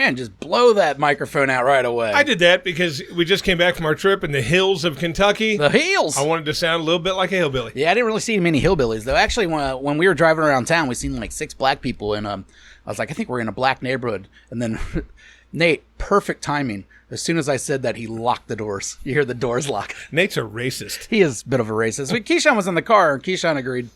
man, just blow that microphone out right away. I did that because we just came back from our trip in the hills of Kentucky. The hills. I wanted to sound a little bit like a hillbilly. Yeah, I didn't really see many hillbillies, though. Actually, when we were driving around town, we seen like 6 black people, and I was like, I think we're in a black neighborhood. And then Nate, perfect timing. As soon as I said that, he locked the doors. You hear the doors lock. Nate's a racist. He is a bit of a racist. Keyshawn was in the car, and Keyshawn agreed.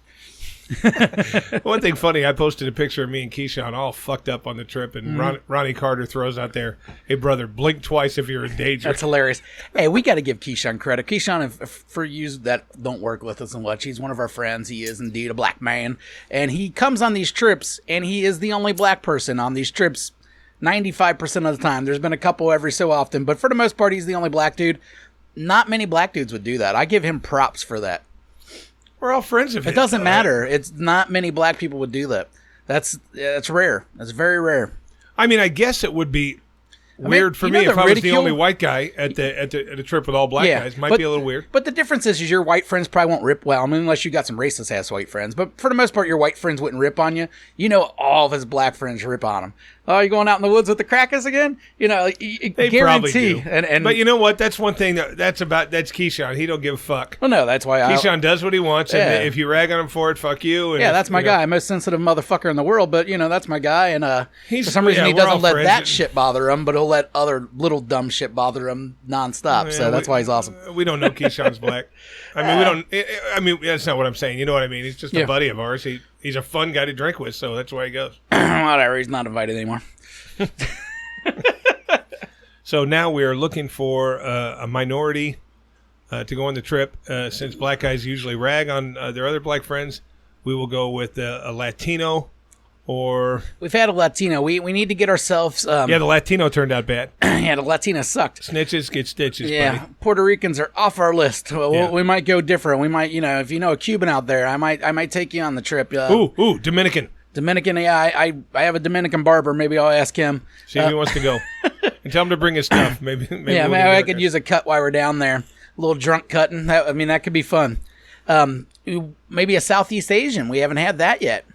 One thing funny, I posted a picture of me and Keyshawn all fucked up on the trip, and Ronnie Carter throws out there, hey, brother, blink twice if you're in danger. That's hilarious. Hey, we got to give Keyshawn credit. Keyshawn, if for you that don't work with us and watch, he's one of our friends. He is indeed a black man, and he comes on these trips, and he is the only black person on these trips 95% of the time. There's been a couple every so often, but for the most part, he's the only black dude. Not many black dudes would do that. I give him props for that. We're all friends of his. It doesn't matter. It's not many black people would do that. That's rare. That's very rare. I mean, I guess it would be weird for me if I was the only white guy at a trip with all black guys. Might be a little weird. But the difference is your white friends probably won't rip well. I mean, unless you got some racist ass white friends. But for the most part, your white friends wouldn't rip on you. You know, all of his black friends rip on him. Oh, you going out in the woods with the crackers again? You know, they guarantee. Probably do. But you know what? That's one thing that's Keyshawn. He don't give a fuck. Well, no, that's why Keyshawn does what he wants, and if you rag on him for it, fuck you. And that's my guy. Most sensitive motherfucker in the world, but that's my guy. And for some reason, he doesn't let that shit bother him, but he'll let other little dumb shit bother him nonstop. Yeah, so that's why he's awesome. We don't know Keyshawn's black. I mean, we don't. I mean, that's not what I'm saying. You know what I mean? He's just a buddy of ours. He's a fun guy to drink with, so that's why he goes. Whatever. He's not invited anymore. So now we are looking for a minority to go on the trip. Since black guys usually rag on their other black friends, we will go with a Latino or... We've had a Latino. We need to get ourselves... the Latino turned out bad. Yeah, the Latino sucked. Snitches get stitches, yeah, buddy. Puerto Ricans are off our list. We might go different. We might, if you know a Cuban out there, I might take you on the trip. Ooh, Dominican. Dominican, yeah, I have a Dominican barber. Maybe I'll ask him. See if he wants to go. And tell him to bring his stuff. Maybe I could use a cut while we're down there. A little drunk cutting. That could be fun. Maybe a Southeast Asian. We haven't had that yet.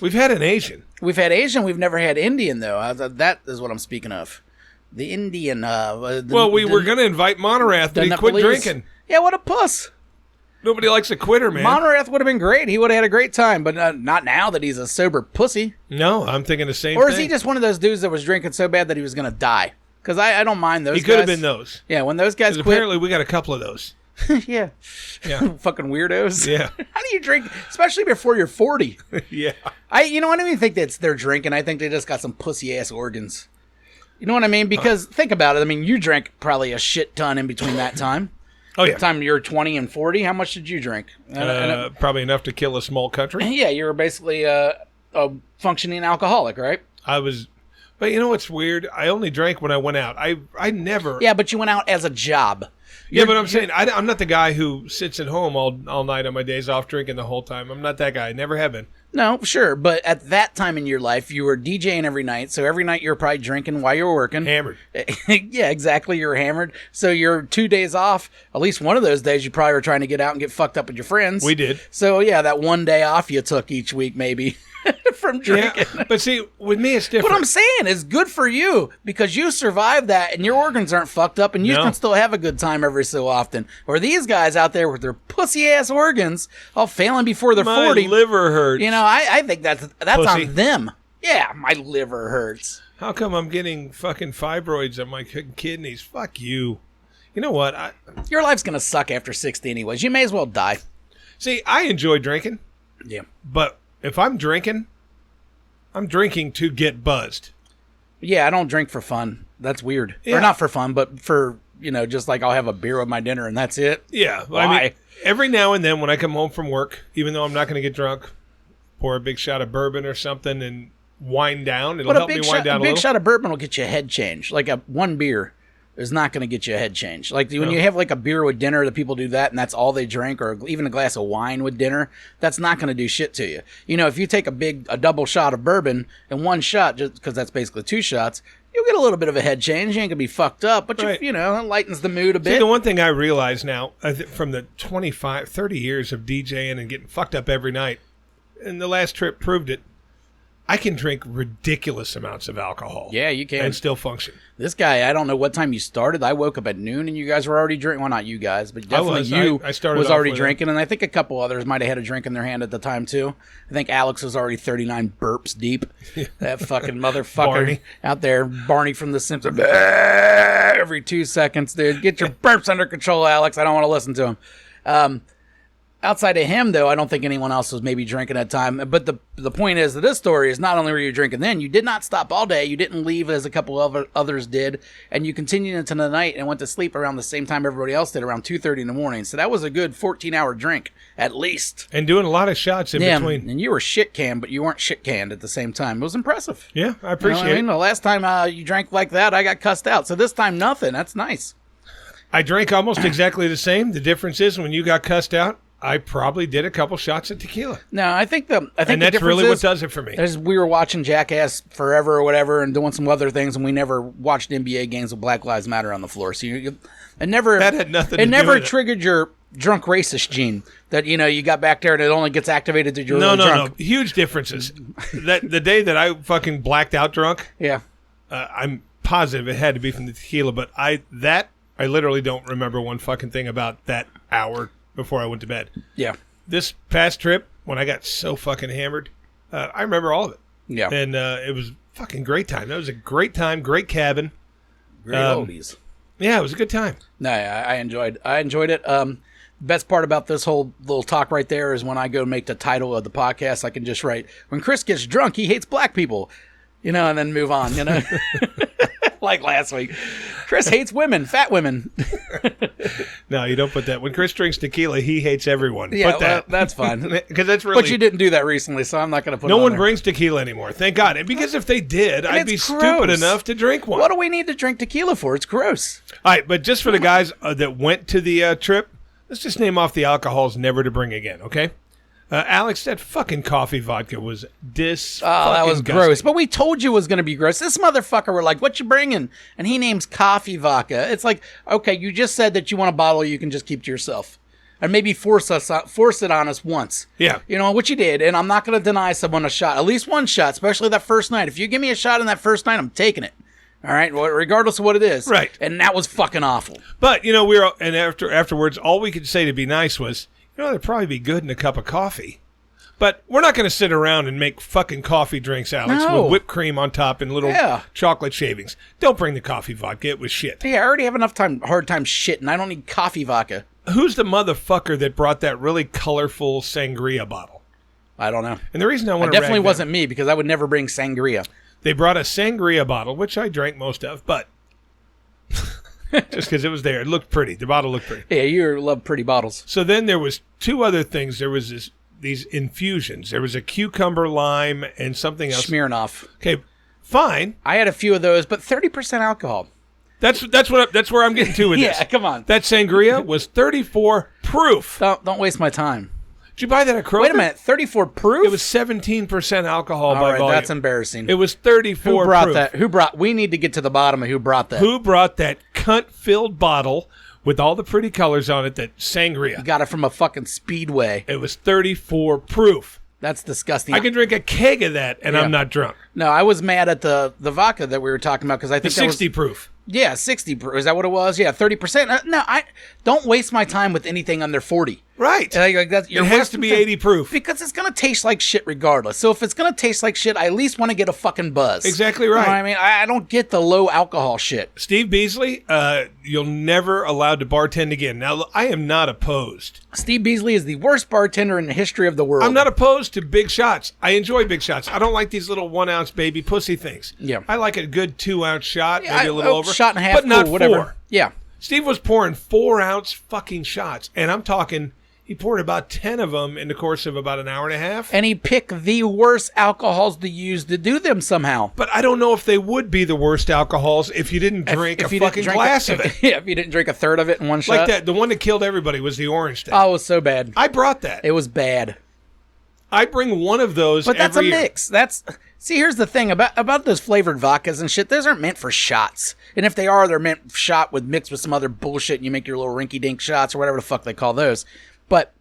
We've had an Asian. We've had Asian. We've never had Indian, though. That is what I'm speaking of. The Indian. We were going to invite Monerath, but he quit drinking. Yeah, what a puss. Nobody likes a quitter, man. Monerath would have been great. He would have had a great time, but not now that he's a sober pussy. No, I'm thinking the same thing. Or is he just one of those dudes that was drinking so bad that he was going to die? Because I don't mind those guys. He could have been those. Yeah, when those guys quit. Apparently, we got a couple of those. Yeah. Fucking weirdos. Yeah. How do you drink, especially before you're 40? Yeah. I don't even think they're drinking. I think they just got some pussy-ass organs. You know what I mean? Because think about it. I mean, you drank probably a shit ton in between that time. Oh, yeah. The time you were 20 and 40, how much did you drink? Probably enough to kill a small country. Yeah, you were basically a functioning alcoholic, right? I was, but you know what's weird? I only drank when I went out. I never. Yeah, but you went out as a job. Yeah, but I'm saying I'm not the guy who sits at home all night on my days off drinking the whole time. I'm not that guy. I never have been. No, sure. But at that time in your life, you were DJing every night. So every night you were probably drinking while you were working. Hammered. Yeah, exactly. You were hammered. So your 2 days off, at least one of those days, you probably were trying to get out and get fucked up with your friends. We did. So, yeah, that one day off you took each week maybe from drinking. Yeah, but see, with me it's different. What I'm saying is good for you because you survived that and your organs aren't fucked up and you can still have a good time every so often. Or these guys out there with their pussy-ass organs all failing before they're 40. My liver hurts. I think that's on them. Yeah, my liver hurts. How come I'm getting fucking fibroids on my kidneys? Fuck you. You know what? Your life's going to suck after 60 anyways. You may as well die. See, I enjoy drinking. Yeah. But if I'm drinking to get buzzed. Yeah, I don't drink for fun. That's weird. Yeah. Or not for fun, but for, just like I'll have a beer with my dinner and that's it. Yeah. Why? I mean, every now and then when I come home from work, even though I'm not going to get drunk, pour a big shot of bourbon or something and wind down. It'll help me wind down a little. A big shot of bourbon will get you a head change. Like one beer is not going to get you a head change. Like when you have like a beer with dinner, the people do that and that's all they drink, or even a glass of wine with dinner, that's not going to do shit to you. If you take a double shot of bourbon in one shot, just because that's basically 2 shots, you'll get a little bit of a head change. You ain't going to be fucked up, but it lightens the mood a bit. See, the one thing I realize now, from the 30 years of DJing and getting fucked up every night, and the last trip proved it, I can drink ridiculous amounts of alcohol. Yeah, you can. And still function. This guy, I don't know what time you started. I woke up at noon and you guys were already drinking. Well, not you guys, but definitely I started was off already with drinking. And I think a couple others might have had a drink in their hand at the time, too. I think Alex was already 39 burps deep. That fucking motherfucker Barney. out there, Barney from The Simpsons. Every 2 seconds, dude. Get your burps under control, Alex. I don't want to listen to him. Outside of him, though, I don't think anyone else was maybe drinking at the time. But the point is that this story is not only were you drinking then, you did not stop all day. You didn't leave as a couple of others did. And you continued into the night and went to sleep around the same time everybody else did, around 2:30 in the morning. So that was a good 14-hour drink, at least. And doing a lot of shots in between. And you were shit-canned, but you weren't shit-canned at the same time. It was impressive. Yeah, I appreciate it. I mean, the last time you drank like that, I got cussed out. So this time, nothing. That's nice. I drank almost exactly the same. The difference is when you got cussed out, I probably did a couple shots of tequila. No, I think and the that's really what does it for me. We were watching Jackass Forever or whatever, and doing some other things, and we never watched NBA games with Black Lives Matter on the floor. So it never that had nothing. It to never do with triggered your drunk racist gene that you got back there, and it only gets activated to your drunk. No, huge differences. The day that I fucking blacked out drunk, yeah, I'm positive it had to be from the tequila, but I literally don't remember one fucking thing about that hour before I went to bed. Yeah. This past trip, when I got so fucking hammered, I remember all of it. Yeah. And it was fucking great time. That was a great time, great cabin. Great oldies. Yeah, it was a good time. No, I enjoyed it. Best part about this whole little talk right there is when I go make the title of the podcast, I can just write, when Chris gets drunk, he hates black people, and then move on, like last week. Chris hates women, fat women. No, you don't put that. When Chris drinks tequila, he hates everyone. Yeah, put that. Well, that's fine. Because that's really. But you didn't do that recently, so I'm not going to put it No on one there. brings tequila anymore. Thank God. And because if they did, I'd be stupid enough to drink one. What do we need to drink tequila for? It's gross. All right, but just for the guys that went to the trip, let's just name off the alcohols never to bring again, okay? Alex, that fucking coffee vodka was that was gross. But we told you it was going to be gross. This motherfucker were like, what you bringing? And he names coffee vodka. It's like, okay, you just said that you want a bottle you can just keep to yourself. And maybe force it on us once. Yeah. Which you did. And I'm not going to deny someone a shot. At least one shot, especially that first night. If you give me a shot in that first night, I'm taking it. All right? Well, regardless of what it is. Right. And that was fucking awful. But, afterwards, all we could say to be nice was, it'd probably be good in a cup of coffee. But we're not going to sit around and make fucking coffee drinks, Alex, with whipped cream on top and little chocolate shavings. Don't bring the coffee vodka. It was shit. Yeah, I already have enough hard time shitting. I don't need coffee vodka. Who's the motherfucker that brought that really colorful sangria bottle? I don't know. And the reason I want to definitely wasn't me, because I would never bring sangria. They brought a sangria bottle, which I drank most of, but just because it was there. It looked pretty. The bottle looked pretty. Yeah, you love pretty bottles. So then there was two other things. There was these infusions. There was a cucumber lime and something else. Smirnoff. Okay, fine. I had a few of those, but 30% alcohol. That's where I'm getting to with this. Yeah, come on. That sangria was 34 proof. Don't waste my time. Did you buy that at Kroger? Wait a minute, 34 proof? It was 17% alcohol by volume. That's embarrassing. It was 34 Who brought proof. that? We need to get to the bottom of who brought that. Who brought that cunt-filled bottle with all the pretty colors on it, that sangria? You got it from a fucking Speedway. It was 34 proof. That's disgusting. I could drink a keg of that, and I'm not drunk. No, I was mad at the vodka that we were talking about, because I think the 60 proof. Yeah, 60 proof. Is that what it was? Yeah, 30%. No, I don't waste my time with anything under 40. Right. It has to be 80 proof. Because it's going to taste like shit regardless. So if it's going to taste like shit, I at least want to get a fucking buzz. Exactly right. You know what I mean? I don't get the low alcohol shit. Steve Beasley, you'll never allowed to bartend again. Now, I am not opposed. Steve Beasley is the worst bartender in the history of the world. I'm not opposed to big shots. I enjoy big shots. I don't like these little 1 ounce baby pussy things. Yeah. I like a good 2 ounce shot, maybe a little over. Shot and a half, but not cool, whatever. 4. Yeah. Steve was pouring 4 ounce fucking shots, and I'm talking, he poured about 10 of them in the course of about an hour and a half. And he picked the worst alcohols to use to do them somehow. But I don't know if they would be the worst alcohols if you didn't drink a fucking glass of it. Yeah, if you didn't drink a third of it in one shot. Like that, the one that killed everybody was the orange thing. Oh, it was so bad. I brought that. It was bad. I bring one of those every year. But that's a mix. See, here's the thing about those flavored vodkas and shit. Those aren't meant for shots. And if they are, they're meant shot with mixed with some other bullshit, and you make your little rinky-dink shots or whatever the fuck they call those. But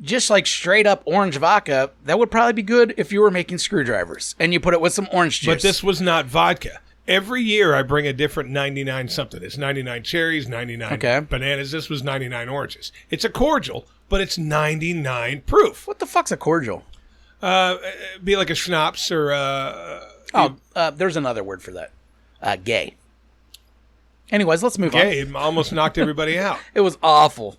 just like straight up orange vodka, that would probably be good if you were making screwdrivers and you put it with some orange juice. But this was not vodka. Every year I bring a different 99 something. It's 99 cherries, 99 bananas. This was 99 oranges. It's a cordial, but it's 99 proof. What the fuck's a cordial? Be like a schnapps or... there's another word for that. Gay. Anyways, let's move on. Gay. It almost knocked everybody out. It was awful.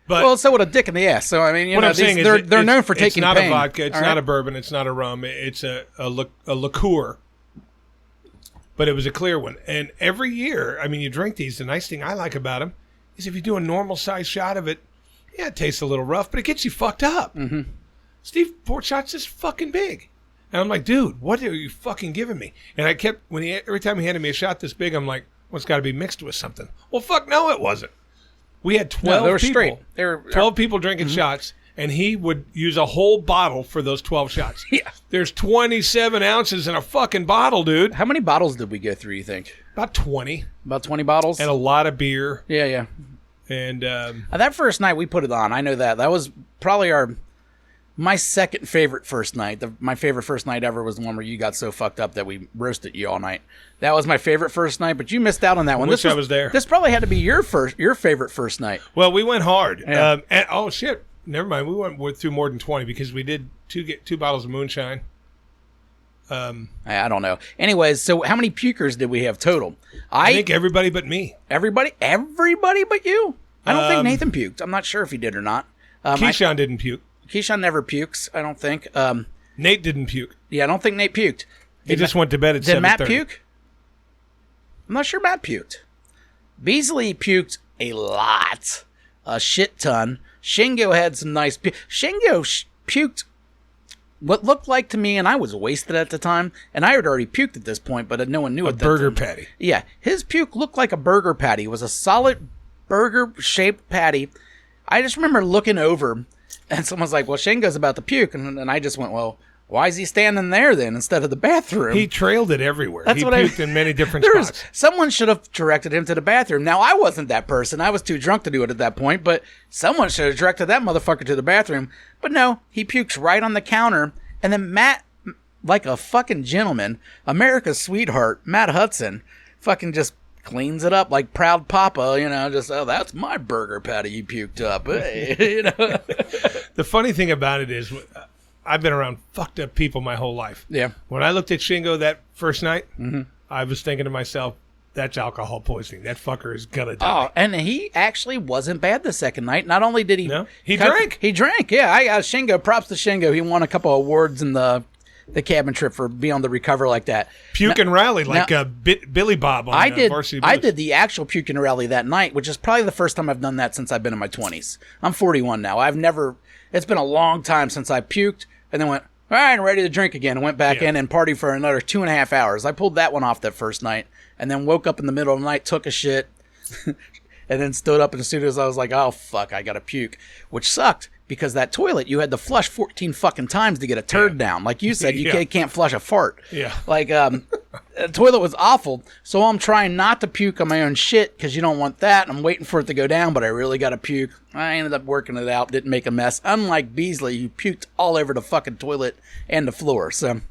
But well, so would a dick in the ass. So, I mean, what I'm saying they're known for taking pain. It's not a vodka. It's not a bourbon. It's not a rum. It's a liqueur. But it was a clear one. And every year, I mean, you drink these. The nice thing I like about them is if you do a normal size shot of it, yeah, it tastes a little rough, but it gets you fucked up. Mm-hmm. Steve poured shots this fucking big. And I'm like, dude, what are you fucking giving me? And I kept, every time he handed me a shot this big, I'm like, well, it's got to be mixed with something. Well, fuck no, it wasn't. We had 12 they were people. Straight. They were 12 people drinking shots, and he would use a whole bottle for those 12 shots. Yeah. There's 27 ounces in a fucking bottle, dude. How many bottles did we go through, you think? About 20. About 20 bottles? And a lot of beer. Yeah. And that first night we put it on. I know that. That was probably my second favorite first night. My favorite first night ever was the one where you got so fucked up that we roasted you all night. That was my favorite first night, but you missed out on that one. I was there. This probably had to be your favorite first night. Well, we went hard. Yeah. And, oh, shit. Never mind. We went through more than 20 because we did two bottles of moonshine. I don't know. Anyways, so how many pukers did we have total? I think everybody but me. Everybody but you? I don't think Nathan puked. I'm not sure if he did or not. Keyshawn didn't puke. Keyshawn never pukes, I don't think. Nate didn't puke. Yeah, I don't think Nate puked. He just went to bed at 7:30. Did Matt puke? I'm not sure Matt puked. Beasley puked a lot. A shit ton. Shingo had some nice Shingo puked what looked like to me, and I was wasted at the time, and I had already puked at this point, but no one knew it. A burger patty. Yeah, his puke looked like a burger patty. It was a solid burger-shaped patty. I just remember looking over, and someone's like, well, Shingo's about to puke, and I just went, well, why is he standing there then instead of the bathroom? He trailed it everywhere. That's he what puked in many different spots. Someone should have directed him to the bathroom. Now, I wasn't that person. I was too drunk to do it at that point, but someone should have directed that motherfucker to the bathroom. But no, he pukes right on the counter, and then Matt, like a fucking gentleman, America's sweetheart, Matt Hudson, fucking just cleans it up like proud papa, just, oh, that's my burger patty you puked up. Hey, The funny thing about it is, I've been around fucked up people my whole life. Yeah. When I looked at Shingo that first night, I was thinking to myself, that's alcohol poisoning. That fucker is gonna die. Oh, and he actually wasn't bad the second night. Not only did he... No, he drank. He drank, yeah. Shingo, props to Shingo. He won a couple of awards in the cabin trip for being on the recover like that. Puke and rally like Billy Bob on Varsity Blues. I did the actual puke and rally that night, which is probably the first time I've done that since I've been in my 20s. I'm 41 now. It's been a long time since I puked and then went, all right, I'm ready to drink again, and went back in and partied for another 2.5 hours. I pulled that one off that first night, and then woke up in the middle of the night, took a shit, and then stood up as soon as I was like, oh, fuck, I gotta puke, which sucked, because that toilet, you had to flush 14 fucking times to get a turd down. Like you said, you can't flush a fart. Yeah. Like, the toilet was awful, so I'm trying not to puke on my own shit, because you don't want that. I'm waiting for it to go down, but I really got to puke. I ended up working it out, didn't make a mess. Unlike Beasley, who puked all over the fucking toilet and the floor, so...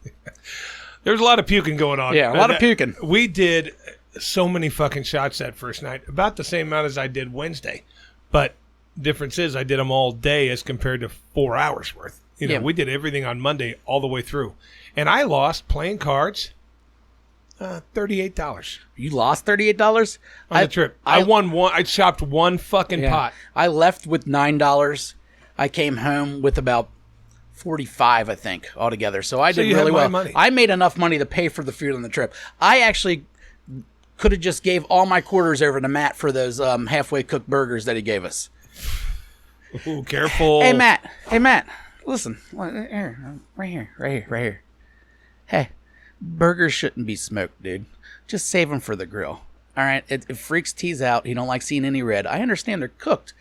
There's a lot of puking going on. Yeah, a lot of puking. We did so many fucking shots that first night, about the same amount as I did Wednesday, but... difference is I did them all day as compared to 4 hours worth. We did everything on Monday all the way through. And I lost playing cards $38. You lost $38? On the trip. I won one. I chopped one fucking pot. I left with $9. I came home with about 45, I think, altogether. So I did really well. Money. I made enough money to pay for the food on the trip. I actually could have just gave all my quarters over to Matt for those halfway cooked burgers that he gave us. Ooh, careful. Hey, Matt. Listen. Here. Right here. Hey, burgers shouldn't be smoked, dude. Just save them for the grill. All right? It freaks T's out. He don't like seeing any red. I understand they're cooked,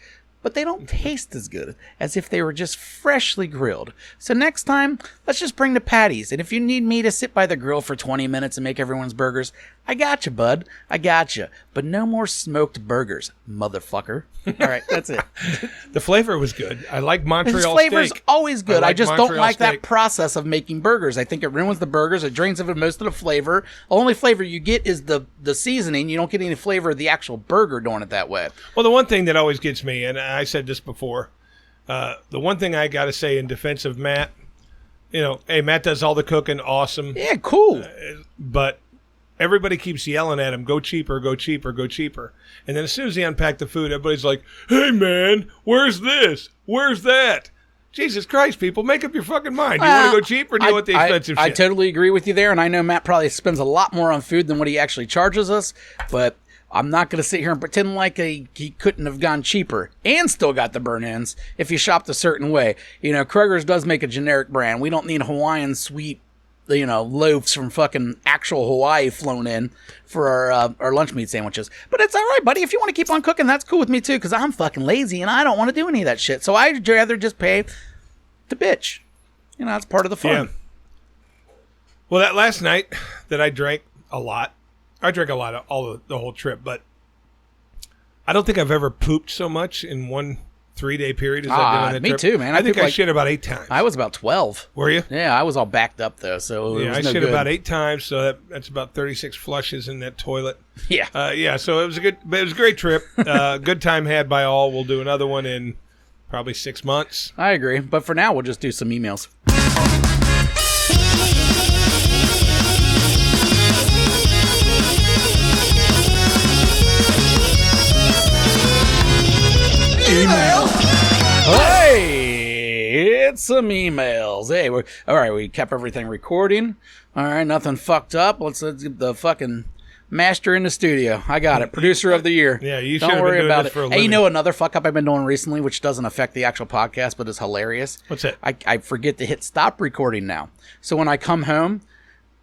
but they don't taste as good as if they were just freshly grilled. So next time, let's just bring the patties. And if you need me to sit by the grill for 20 minutes and make everyone's burgers, I got you, bud. I got you. But no more smoked burgers, motherfucker. All right, that's it. The flavor was good. I like Montreal His flavor's steak. always good. I I like just Montreal don't like steak. that process of making burgers. I think it ruins the burgers. It drains of most of the flavor. The only flavor you get is the seasoning. You don't get any flavor of the actual burger doing it that way. Well, the one thing that always gets me, and I said this before, the one thing I got to say in defense of Matt, hey, Matt does all the cooking, awesome. Yeah, cool. But everybody keeps yelling at him, go cheaper, go cheaper, go cheaper. And then as soon as he unpacked the food, everybody's like, hey, man, where's this? Where's that? Jesus Christ, people, make up your fucking mind. Do you want to go cheap or do you want the expensive shit? I totally agree with you there, and I know Matt probably spends a lot more on food than what he actually charges us, but I'm not going to sit here and pretend like he couldn't have gone cheaper and still got the burn-ins if you shopped a certain way. Kroger's does make a generic brand. We don't need Hawaiian sweet loaves from fucking actual Hawaii flown in for our lunch meat sandwiches. But it's all right, buddy. If you want to keep on cooking, that's cool with me too, because I'm fucking lazy and I don't want to do any of that shit. So I'd rather just pay the bitch. It's part of the fun. Yeah. Well, that last night that I drank a lot, I drank a lot of the whole trip, but I don't think I've ever pooped so much in one 3-day period as I did on that me trip. too, man. I think I shit about 8 times. I was about 12. Were you? Yeah, I was all backed up though, so it was I no shit good. about 8 times, so that's about 36 flushes in that toilet. Yeah. So it was a great trip. Good time had by all. We'll do another one in probably 6 months. I agree, but for now we'll just do some emails. Email. Hey, it's some emails. Hey, all right. We kept everything recording. All right, nothing fucked up. Let's get the fucking master in the studio. I got it. Producer of the year. Yeah, you should have Don't worry been doing about this it. for a Hey, living. another fuck up I've been doing recently, which doesn't affect the actual podcast, but is hilarious. What's that? I forget to hit stop recording now. So when I come home,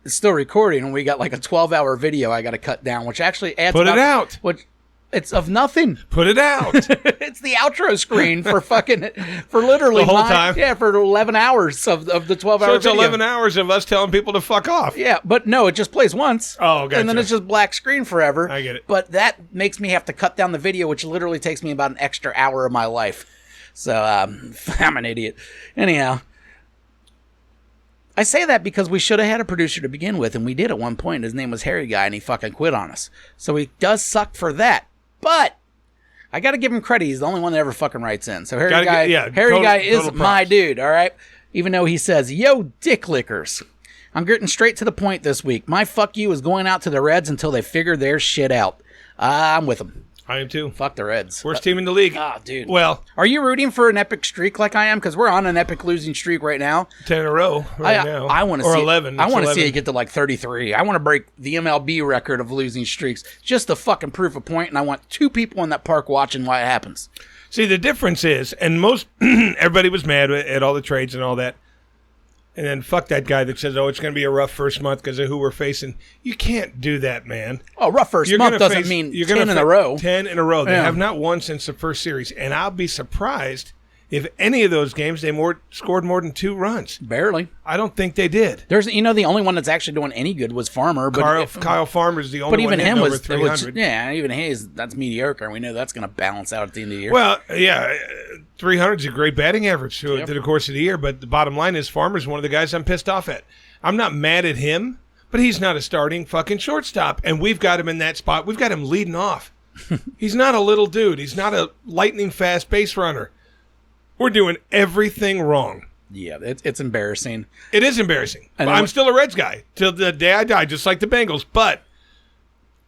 it's still recording, and we got like a 12-hour video I got to cut down, which actually adds. Put it out. It's of nothing. Put it out. It's the outro screen for literally The whole time? Yeah, for 11 hours of the 12-hour So it's video. 11 hours of us telling people to fuck off. Yeah, but no, it just plays once. Oh, gotcha. And then it's just black screen forever. I get it. But that makes me have to cut down the video, which literally takes me about an extra hour of my life. So I'm an idiot. Anyhow, I say that because we should have had a producer to begin with, and we did at one point. His name was Harry Guy, and he fucking quit on us. So he does suck for that. But I got to give him credit. He's the only one that ever fucking writes in. So Harry Guy is my dude, all right? Even though he says, yo, dick lickers. I'm getting straight to the point this week. My fuck you is going out to the Reds until they figure their shit out. I'm with them. I am too. Fuck the Reds. Worst team in the league. Dude. Well, are you rooting for an epic streak like I am? Because we're on an epic losing streak right now. 10 in a row now. I want to or see 11. I want to see 11. it get to like 33. I want to break the MLB record of losing streaks just to fucking prove a point, and I want 2 people in that park watching why it happens. See, the difference is, and most everybody was mad at all the trades and all that. And then fuck that guy that says, it's going to be a rough first month because of who we're facing. You can't do that, man. Oh, rough first month doesn't mean 10 in a row. 10 in a row. They Yeah. have not won since the first series. And I'll be surprised if any of those games they scored more than 2 runs. Barely. I don't think they did. There's, the only one that's actually doing any good was Farmer. But Kyle Farmer's the only but one even hitting him over was 300. even Hayes. That's mediocre. And we know that's going to balance out at the end of the year. Well, yeah, 300 is a great batting average through the course of the year, but the bottom line is Farmer's one of the guys I'm pissed off at. I'm not mad at him, but he's not a starting fucking shortstop, and we've got him in that spot. We've got him leading off. He's not a little dude. He's not a lightning fast base runner. We're doing everything wrong. Yeah, it's embarrassing. It is embarrassing. I'm still a Reds guy till the day I die, just like the Bengals, but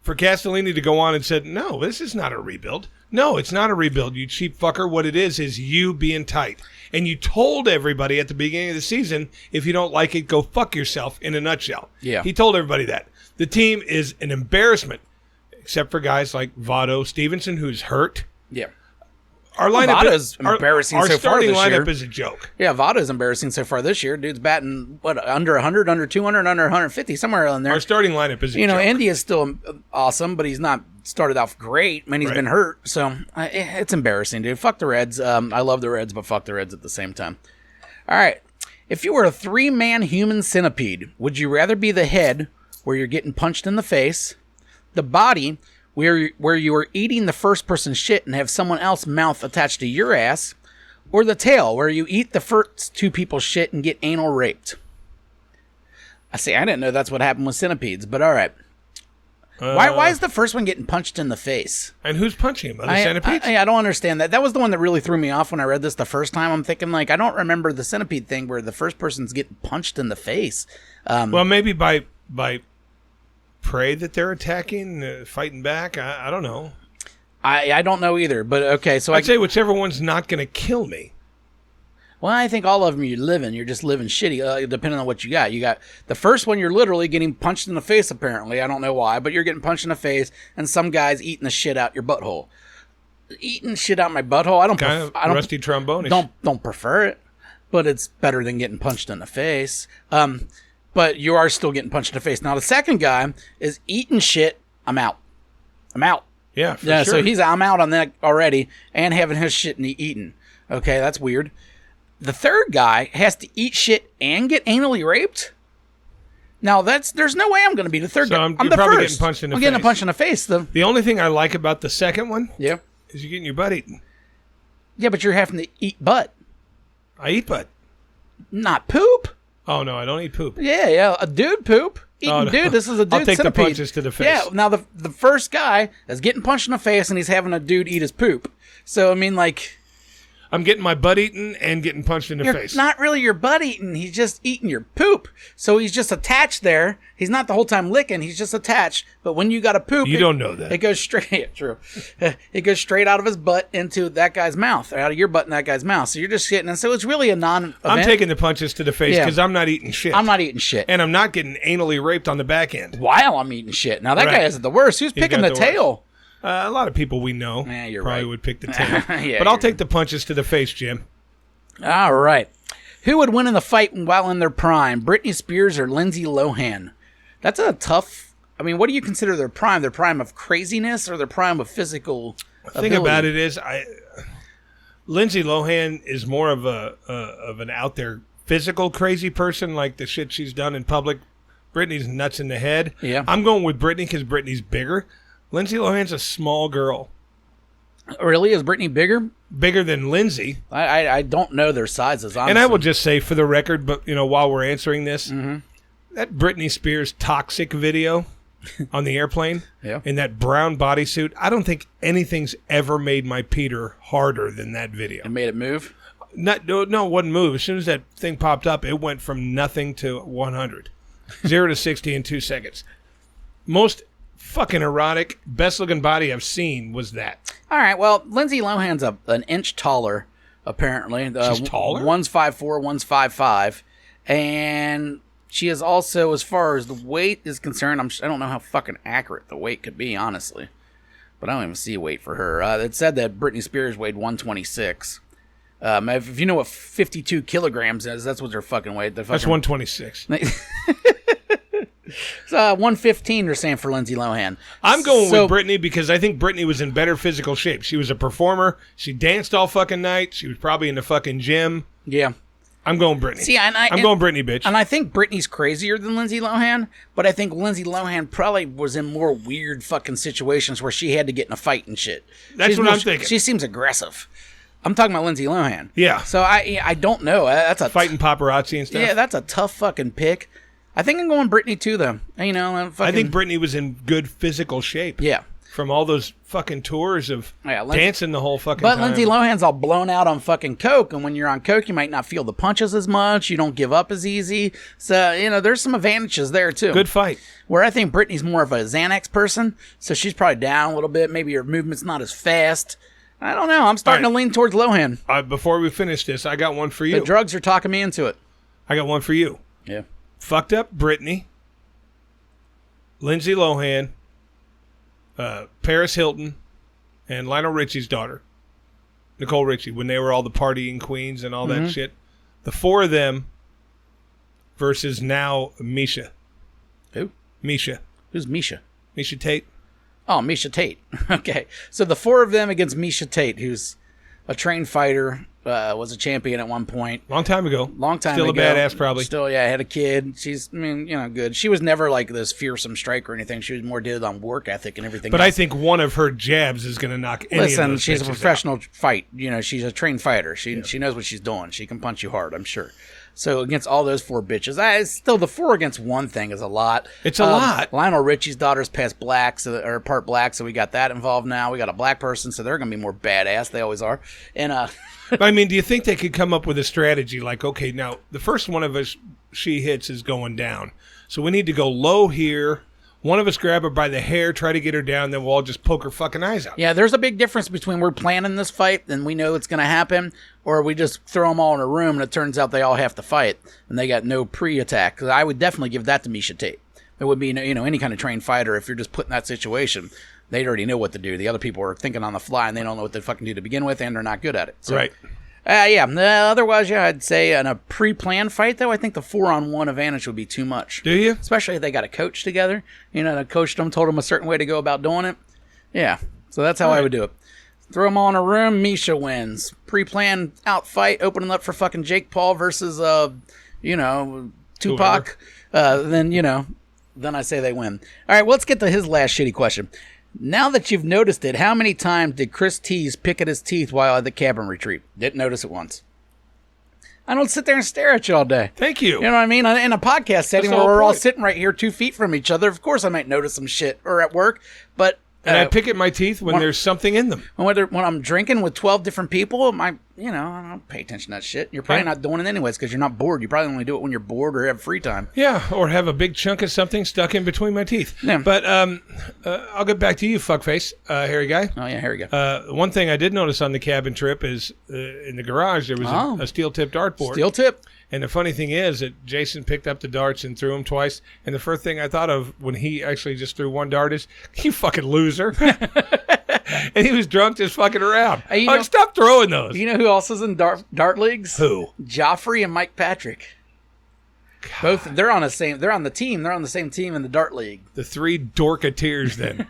for Castellini to go on and said, no, this is not a rebuild. No, it's not a rebuild, you cheap fucker. What it is you being tight. And you told everybody at the beginning of the season, if you don't like it, go fuck yourself, in a nutshell. Yeah. He told everybody that. The team is an embarrassment, except for guys like Votto, Stevenson, who's hurt. Yeah. Our lineup Votto's embarrassing our so far starting this lineup year. is a joke. Yeah, Votto's embarrassing so far this year. Dude's batting, under 100, under 200, under 150, somewhere in there. Our starting lineup is a joke. India's still awesome, but he's not started off great. I mean, he's been hurt, so it's embarrassing, dude. Fuck the Reds. I love the Reds, but fuck the Reds at the same time. All right. If you were a 3-man human centipede, would you rather be the head, where you're getting punched in the face, The body, where you are eating the first person's shit and have someone else's mouth attached to your ass. Or the tail, where you eat the first two people's shit and get anal raped. I didn't know that's what happened with centipedes, but all right. Why is the first one getting punched in the face? And who's punching him? Other centipedes? I don't understand that. That was the one that really threw me off when I read this the first time. I'm thinking, like, I don't remember the centipede thing where the first person's getting punched in the face. Well, maybe by prey that they're attacking, fighting back. I don't know. I don't know either, but okay. So I'd say whichever one's not going to kill me. Well, I think all of them you're just living shitty, depending on what you got. You got the first one, you're literally getting punched in the face, apparently. I don't know why, but you're getting punched in the face, and some guy's eating the shit out your butthole. Eating shit out my butthole, I don't rusty trombone. Don't prefer it, but it's better than getting punched in the face. But you are still getting punched in the face. Now, the second guy is eating shit. I'm out. Yeah, sure. So I'm out on that already, and having his shit eaten. Okay, that's weird. The third guy has to eat shit and get anally raped. Now there's no way I'm going to be the third guy. I'm the probably first. Getting punched in the I'm face. getting a punch in the face. The only thing I like about the second one, is you're getting your butt eaten. Yeah, but you're having to eat butt. I eat butt. Not poop. Oh no, I don't eat poop. Yeah, a dude poop. Dude, this is a dude I'll take centipede. the punches to the face. Yeah, now the first guy is getting punched in the face and he's having a dude eat his poop. So, I mean, like... I'm getting my butt eaten and getting punched in the face. Not really your butt eating. He's just eating your poop. So he's just attached there. He's not the whole time licking. He's just attached. But when you got to poop... You don't know that. It goes straight... Yeah, true. It goes straight out of his butt into that guy's mouth. Or out of your butt in that guy's mouth. So you're just getting... And so it's really a non-event. I'm taking the punches to the face because I'm not eating shit. I'm not eating shit. And I'm not getting anally raped on the back end. While I'm eating shit. Now that guy isn't the worst. Who's picking the tail? A lot of people we know probably would pick the tail. But I'll take the punches to the face, Jim. All right. Who would win in the fight while in their prime? Britney Spears or Lindsay Lohan? That's a tough... I mean, what do you consider their prime? Their prime of craziness or their prime of physical ability? The thing about it is, Lindsay Lohan is more of an out there physical crazy person, like the shit she's done in public. Britney's nuts in the head. Yeah. I'm going with Britney because Britney's bigger. Lindsay Lohan's a small girl. Really? Is Britney bigger? Bigger than Lindsay. I don't know their sizes, honestly. And I will just say for the record, but while we're answering this, that Britney Spears toxic video on the airplane in that brown bodysuit, I don't think anything's ever made my Peter harder than that video. It made it move? No, it wouldn't move. As soon as that thing popped up, it went from nothing to 100. 0 to 60 in 2 seconds. Most fucking erotic, best looking body I've seen was that. All right, well, Lindsay Lohan's an inch taller, apparently. She's taller? One's 5'4", one's 5'5", and she is also, as far as the weight is concerned, I don't know how fucking accurate the weight could be, honestly. But I don't even see a weight for her. It said that Britney Spears weighed 126. If you know what 52 kilograms is, that's what their fucking weight. That's 126. It's 115 they're saying for Lindsay Lohan. I'm going with Britney because I think Britney was in better physical shape. She was a performer. She danced all fucking night. She was probably in the fucking gym. Yeah. I'm going Britney. See, I'm going Britney, bitch. And I think Britney's crazier than Lindsay Lohan, but I think Lindsay Lohan probably was in more weird fucking situations where she had to get in a fight and shit. That's what I'm thinking. She seems aggressive. I'm talking about Lindsay Lohan. Yeah. So I don't know. That's a fighting paparazzi and stuff. Yeah, that's a tough fucking pick. I think I'm going Britney too, though. I think Britney was in good physical shape. Yeah. From all those fucking tours of dancing the whole fucking time. But Lindsay Lohan's all blown out on fucking coke, and when you're on coke, you might not feel the punches as much. You don't give up as easy. So, there's some advantages there, too. Good fight. Where I think Britney's more of a Xanax person, so she's probably down a little bit. Maybe her movement's not as fast. I don't know. I'm starting to lean towards Lohan. Before we finish this, I got one for you. The drugs are talking me into it. I got one for you. Yeah. Fucked up Britney, Lindsay Lohan, Paris Hilton, and Lionel Richie's daughter, Nicole Richie, when they were all the partying queens and all that shit. The four of them versus now Misha. Who? Misha. Who's Misha? Misha Tate. Oh, Misha Tate. Okay. So the four of them against Misha Tate, who's a trained fighter was a champion at one point. Long time ago. Still ago. a badass, probably. Still, yeah, had a kid. She's, good. She was never like this fearsome striker or anything. She was more did on work ethic and everything But else. I think one of her jabs is going to knock any of those she's a bitches professional out. fight. She's a trained fighter. She knows what she's doing. She can punch you hard, I'm sure. So against all those 4 bitches, still the 4 against 1 thing is a lot. It's a lot. Lionel Richie's daughter's part black, so we got that involved now. We got a black person, so they're going to be more badass. They always are. And But, I mean, do you think they could come up with a strategy like, okay, now the first one of us she hits is going down, so we need to go low here. One of us grab her by the hair, try to get her down, then we'll all just poke her fucking eyes out. Yeah, there's a big difference between we're planning this fight and we know it's going to happen, or we just throw them all in a room and it turns out they all have to fight and they got no pre-attack. 'Cause I would definitely give that to Miesha Tate. There would be any kind of trained fighter if you're just put in that situation. They already know what to do. The other people are thinking on the fly and they don't know what to fucking do to begin with, and they're not good at it. So, right. Otherwise, I'd say in a pre-planned fight, though, I think the 4-on-1 advantage would be too much. Do you? Especially if they got a coach together. The coach told them a certain way to go about doing it. Yeah, so that's how I would do it. Throw them all in a room, Miesha wins. Pre-planned out fight, opening up for fucking Jake Paul versus, Tupac. Then I say they win. All right, well, let's get to his last shitty question. Now that you've noticed it, how many times did Chris Tease pick at his teeth while at the cabin retreat? Didn't notice it once. I don't sit there and stare at you all day. Thank you. You know what I mean? In a podcast setting the where whole we're all point. sitting right here 2 feet from each other, of course I might notice some shit, or at work, but... And I pick at my teeth when there's something in them. When I'm drinking with 12 different people, I don't pay attention to that shit. You're probably not doing it anyways because you're not bored. You probably only do it when you're bored or have free time. Yeah, or have a big chunk of something stuck in between my teeth. Yeah. But I'll get back to you, fuckface, hairy guy. Oh, yeah, here we go. One thing I did notice on the cabin trip is in the garage there was a steel-tipped dartboard. Steel tip. And the funny thing is that Jason picked up the darts and threw them twice. And the first thing I thought of when he actually just threw one dart is, you fucking loser. And he was drunk just fucking around. Stop throwing those. You know who else is in dart leagues? Who? Joffrey and Mike Patrick. God. Both. They're on the same team. They're on the same team in the dart league. The 3 dorketeers then.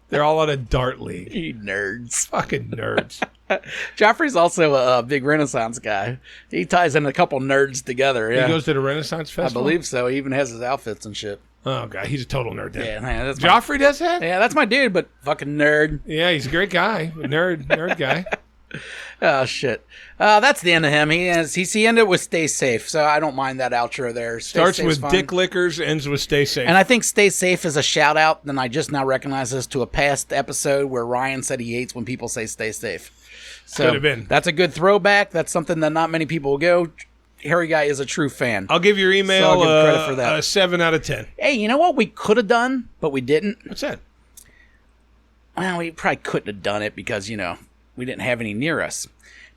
They're all on a dart league. You nerds. Fucking nerds. Joffrey's also a big Renaissance guy. He ties in a couple nerds together. Yeah. He goes to the Renaissance Festival? I believe so. He even has his outfits and shit. Oh, God. He's a total nerd then. Yeah, man, Joffrey does that? Yeah, that's my dude, but fucking nerd. Yeah, he's a great guy. Nerd guy. Oh, shit. That's the end of him. He ended with Stay Safe, so I don't mind that outro there. Starts with fun. Dick Lickers, ends with Stay Safe. And I think Stay Safe is a shout-out, and I just now recognize this to a past episode where Ryan said he hates when people say Stay Safe. So could have been. That's a good throwback. That's something that not many people will go. Harry Guy is a true fan. I'll give your email So I'll give credit for that. a 7 out of 10. Hey, you know what we could have done, but we didn't? What's that? Well, we probably couldn't have done it because, we didn't have any near us.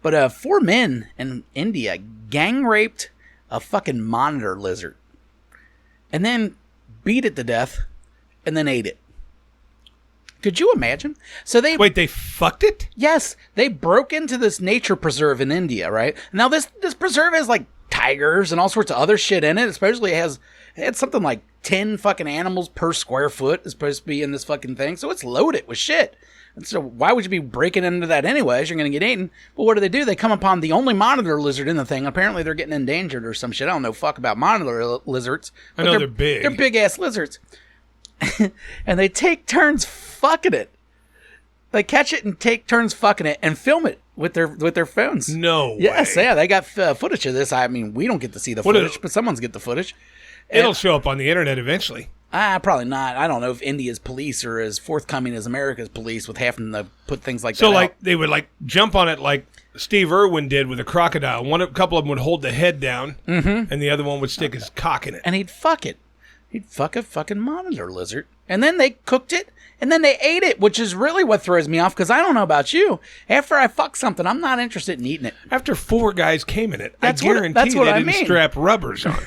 But 4 men in India gang raped a fucking monitor lizard and then beat it to death and then ate it. Could you imagine? So Wait, they fucked it? Yes, they broke into this nature preserve in India, right? Now this preserve has like tigers and all sorts of other shit in it. Especially it had something like 10 fucking animals per square foot is supposed to be in this fucking thing. So it's loaded with shit. And so why would you be breaking into that anyways? You're going to get eaten. But what do? They come upon the only monitor lizard in the thing. Apparently they're getting endangered or some shit. I don't know fuck about monitor lizards. I know they're big. They're big-ass lizards. And they take turns fucking it. They catch it and take turns fucking it and film it with their phones. No way. Yes, yeah, they got footage of this. I mean, we don't get to see the footage, but someone's get the footage. It'll show up on the internet eventually. Probably not. I don't know if India's police are as forthcoming as America's police with having to put things like that So, out. they would, jump on it like Steve Irwin did with a crocodile. A couple of them would hold the head down, and the other one would stick his cock in it. And he'd fuck it. He'd fuck a fucking monitor lizard. And then they cooked it, and then they ate it, which is really what throws me off, because I don't know about you. After I fuck something, I'm not interested in eating it. After 4 guys came in it, That's I guarantee that's what they I didn't mean. strap rubbers on.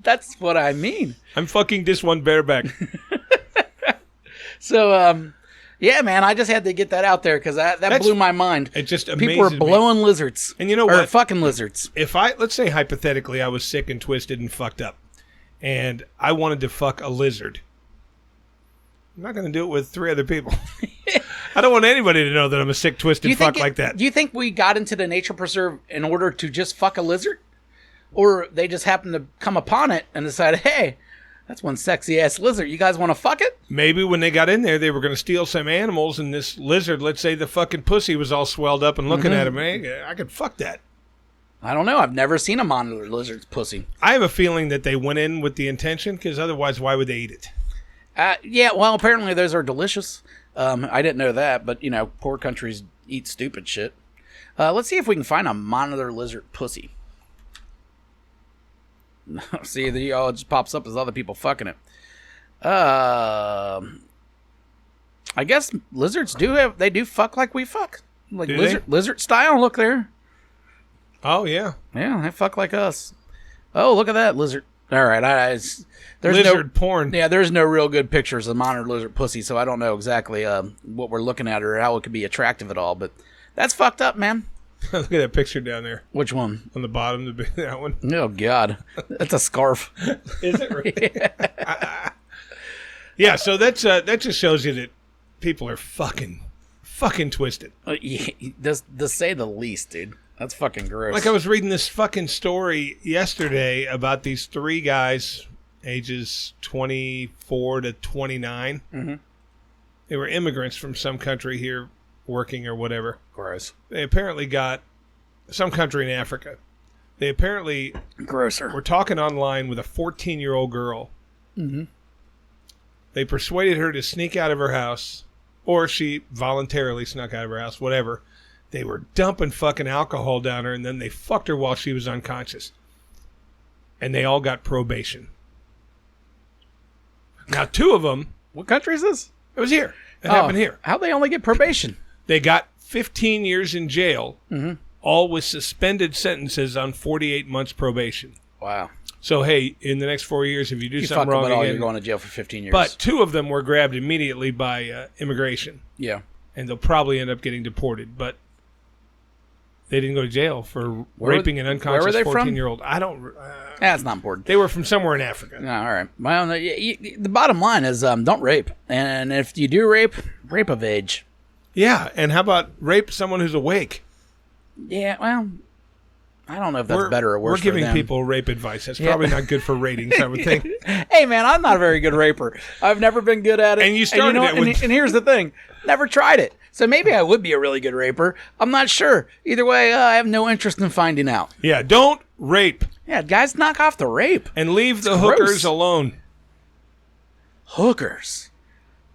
That's what I mean. I'm fucking this one bareback. So, yeah, man, I just had to get that out there, because that blew my mind. It just amazes People were blowing lizards. And you know or what? fucking lizards. If let's say hypothetically I was sick and twisted and fucked up, and I wanted to fuck a lizard, I'm not going to do it with 3 other people. I don't want anybody to know that I'm a sick, twisted fuck like that. Do you think we got into the nature preserve in order to just fuck a lizard? Or they just happened to come upon it and decided, hey, that's one sexy-ass lizard. You guys want to fuck it? Maybe when they got in there, they were going to steal some animals, and this lizard, let's say the fucking pussy was all swelled up and looking at him. Hey, I could fuck that. I don't know. I've never seen a monitor lizard's pussy. I have a feeling that they went in with the intention, because otherwise, why would they eat it? Yeah, well, apparently those are delicious. I didn't know that, but, poor countries eat stupid shit. Let's see if we can find a monitor lizard pussy. See, it just pops up as other people fucking it. I guess lizards do fuck like we fuck. Like lizard style, look there. Oh, yeah. Yeah, they fuck like us. Oh, look at that lizard. All right, there's lizard porn. Yeah, there's no real good pictures of monitor lizard pussy, so I don't know exactly what we're looking at or how it could be attractive at all. But that's fucked up, man. Look at that picture down there. Which one? On the bottom, that one. Oh God, that's a scarf. Is it really? Yeah. So that just shows you that people are fucking twisted. Yeah, to say the least, dude. That's fucking gross. Like I was reading this fucking story yesterday about these 3 guys, ages 24 to 29. Mm-hmm. They were immigrants from some country here working or whatever. Gross. They apparently got some country in Africa. They apparently grosser. were talking online with a 14-year-old girl. Mm-hmm. They persuaded her to sneak out of her house, or she voluntarily snuck out of her house, whatever. They were dumping fucking alcohol down her, and then they fucked her while she was unconscious. And they all got probation. Now, 2 of them... What country is this? It was here. It happened here. How'd they only get probation? They got 15 years in jail, all with suspended sentences on 48 months probation. Wow. So, hey, in the next 4 years, if you do something wrong again... you're going to jail for 15 years. But 2 of them were grabbed immediately by immigration. Yeah. And they'll probably end up getting deported, but... They didn't go to jail for raping an unconscious 14-year-old. I don't... That's not important. They were from somewhere in Africa. No, all right. Well, the bottom line is don't rape. And if you do rape of age. Yeah, and how about rape someone who's awake? Yeah, well, I don't know if that's better or worse. We're giving for them. people rape advice. That's probably not good for ratings, I would think. Hey, man, I'm not a very good raper. I've never been good at it. And you started it with... And here's the thing. Never tried it. So maybe I would be a really good raper. I'm not sure. Either way, I have no interest in finding out. Yeah, don't rape. Yeah, guys, knock off the rape. And leave the hookers alone. Hookers.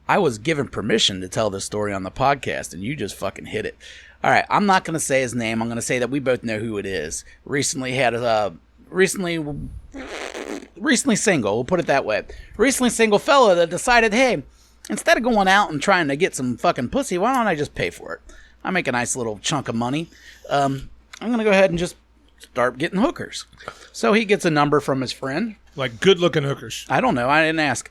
I was given permission to tell this story on the podcast, and you just fucking hit it. All right, I'm not going to say his name. I'm going to say that we both know who it is. Recently single, we'll put it that way. Recently single fella that decided, hey, instead of going out and trying to get some fucking pussy, why don't I just pay for it? I make a nice little chunk of money. I'm going to go ahead and just start getting hookers. So he gets a number from his friend. Like good-looking hookers. I don't know. I didn't ask.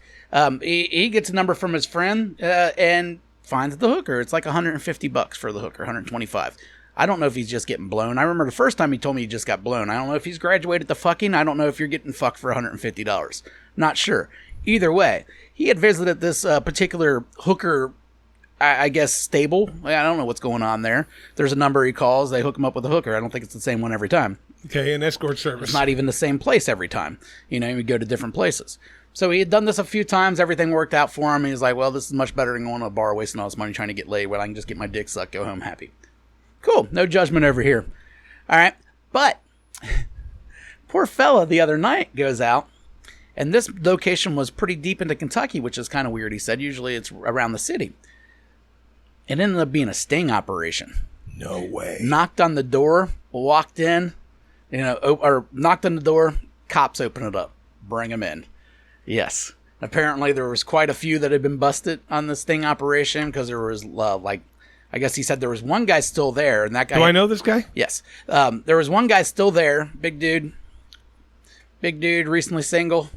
He gets a number from his friend and finds the hooker. It's like $150 for the hooker, $125. I don't know if he's just getting blown. I remember the first time he told me he just got blown. I don't know if he's graduated to fucking. I don't know if you're getting fucked for $150. Not sure. Either way, he had visited this particular hooker, I guess, stable. I don't know what's going on there. There's a number he calls. They hook him up with a hooker. I don't think it's the same one every time. Okay, an escort service. It's not even the same place every time. You know, we go to different places. So he had done this a few times. Everything worked out for him. He was like, well, this is much better than going to a bar wasting all this money trying to get laid when I can just get my dick sucked, go home happy. Cool. No judgment over here. All right. But poor fella the other night goes out, and this location was pretty deep into Kentucky, which is kind of weird, he said. Usually it's around the city. It ended up being a sting operation. No way. Knocked on the door, walked in, or knocked on the door, cops open it up, bring him in. Yes. Apparently there was quite a few that had been busted on the sting operation because there was I guess he said there was one guy still there, and that guy... Do I know this guy? Yes. There was one guy still there, big dude, recently single.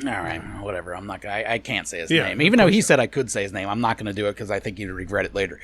All right, whatever. I'm not. I can't say his name, even though he said I could say his name. I'm not going to do it because I think he'd regret it later.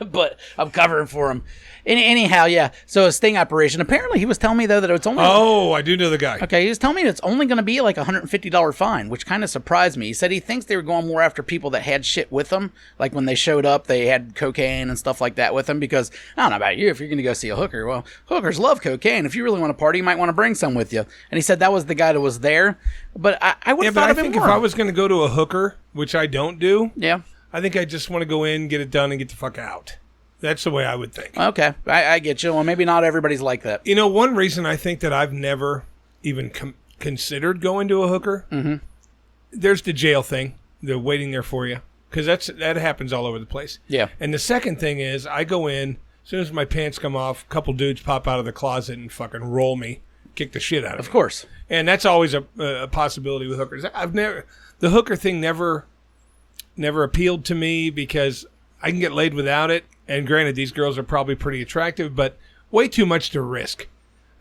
But I'm covering for him. Anyhow, yeah. So a sting operation. Apparently, he was telling me though that it's only. Oh, I do know the guy. Okay, he was telling me it's only going to be like $150 fine, which kind of surprised me. He said he thinks they were going more after people that had shit with them, like when they showed up, they had cocaine and stuff like that with them. Because I don't know about you, if you're going to go see a hooker, well, hookers love cocaine. If you really want to party, you might want to bring some with you. And he said that was the guy that was there. But I would have thought of it more. If I was going to go to a hooker, which I don't do, yeah, I think I just want to go in, get it done, and get the fuck out. That's the way I would think. Okay, I get you. Well, maybe not everybody's like that. You know, one reason I think that I've never even considered going to a hooker, there's the jail thing, the waiting there for you, because that happens all over the place. Yeah. And the second thing is, I go in, as soon as my pants come off, a couple dudes pop out of the closet and fucking roll me, kick the shit out of me. Of course. And that's always a possibility with hookers. The hooker thing never appealed to me because I can get laid without it. And granted, these girls are probably pretty attractive, but way too much to risk.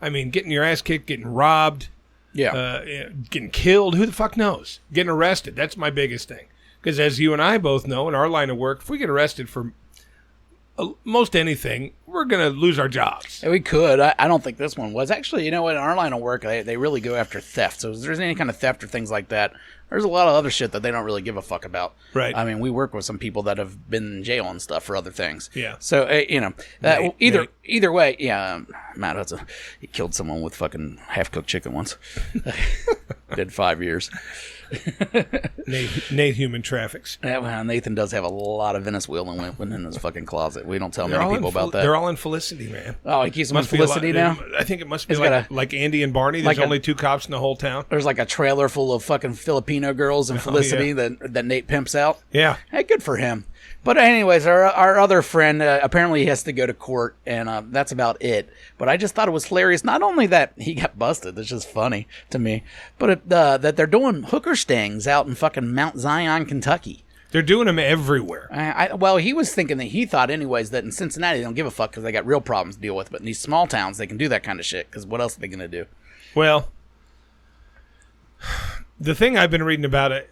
I mean, getting your ass kicked, getting robbed, getting killed, who the fuck knows? Getting arrested, that's my biggest thing. Because as you and I both know, in our line of work, if we get arrested for most anything, we're going to lose our jobs. Yeah, we could. I don't think this one was. Actually, you know what? In our line of work, they really go after theft. So if there's any kind of theft or things like that, there's a lot of other shit that they don't really give a fuck about. Right. I mean, we work with some people that have been in jail and stuff for other things. Yeah. So, either way, yeah, Matt Hudson, he killed someone with fucking half-cooked chicken once. Did 5 years. Nate human traffics. Yeah, well, Nathan does have a lot of Venice wheel and Wimpin in his fucking closet. We don't tell many people about that. They're all in Felicity, man. Oh, he keeps them in Felicity now? I think it must be like Andy and Barney. There's only 2 cops in the whole town. There's like a trailer full of fucking Filipino girls in Felicity that Nate pimps out. Yeah. Hey, good for him. But anyways, our other friend, apparently he has to go to court, and that's about it. But I just thought it was hilarious. Not only that he got busted, that's just funny to me, but that they're doing hooker stings out in fucking Mount Zion, Kentucky. They're doing them everywhere. Well, he was thinking that he thought anyways that in Cincinnati they don't give a fuck because they got real problems to deal with. But in these small towns, they can do that kind of shit because what else are they going to do? Well, the thing I've been reading about it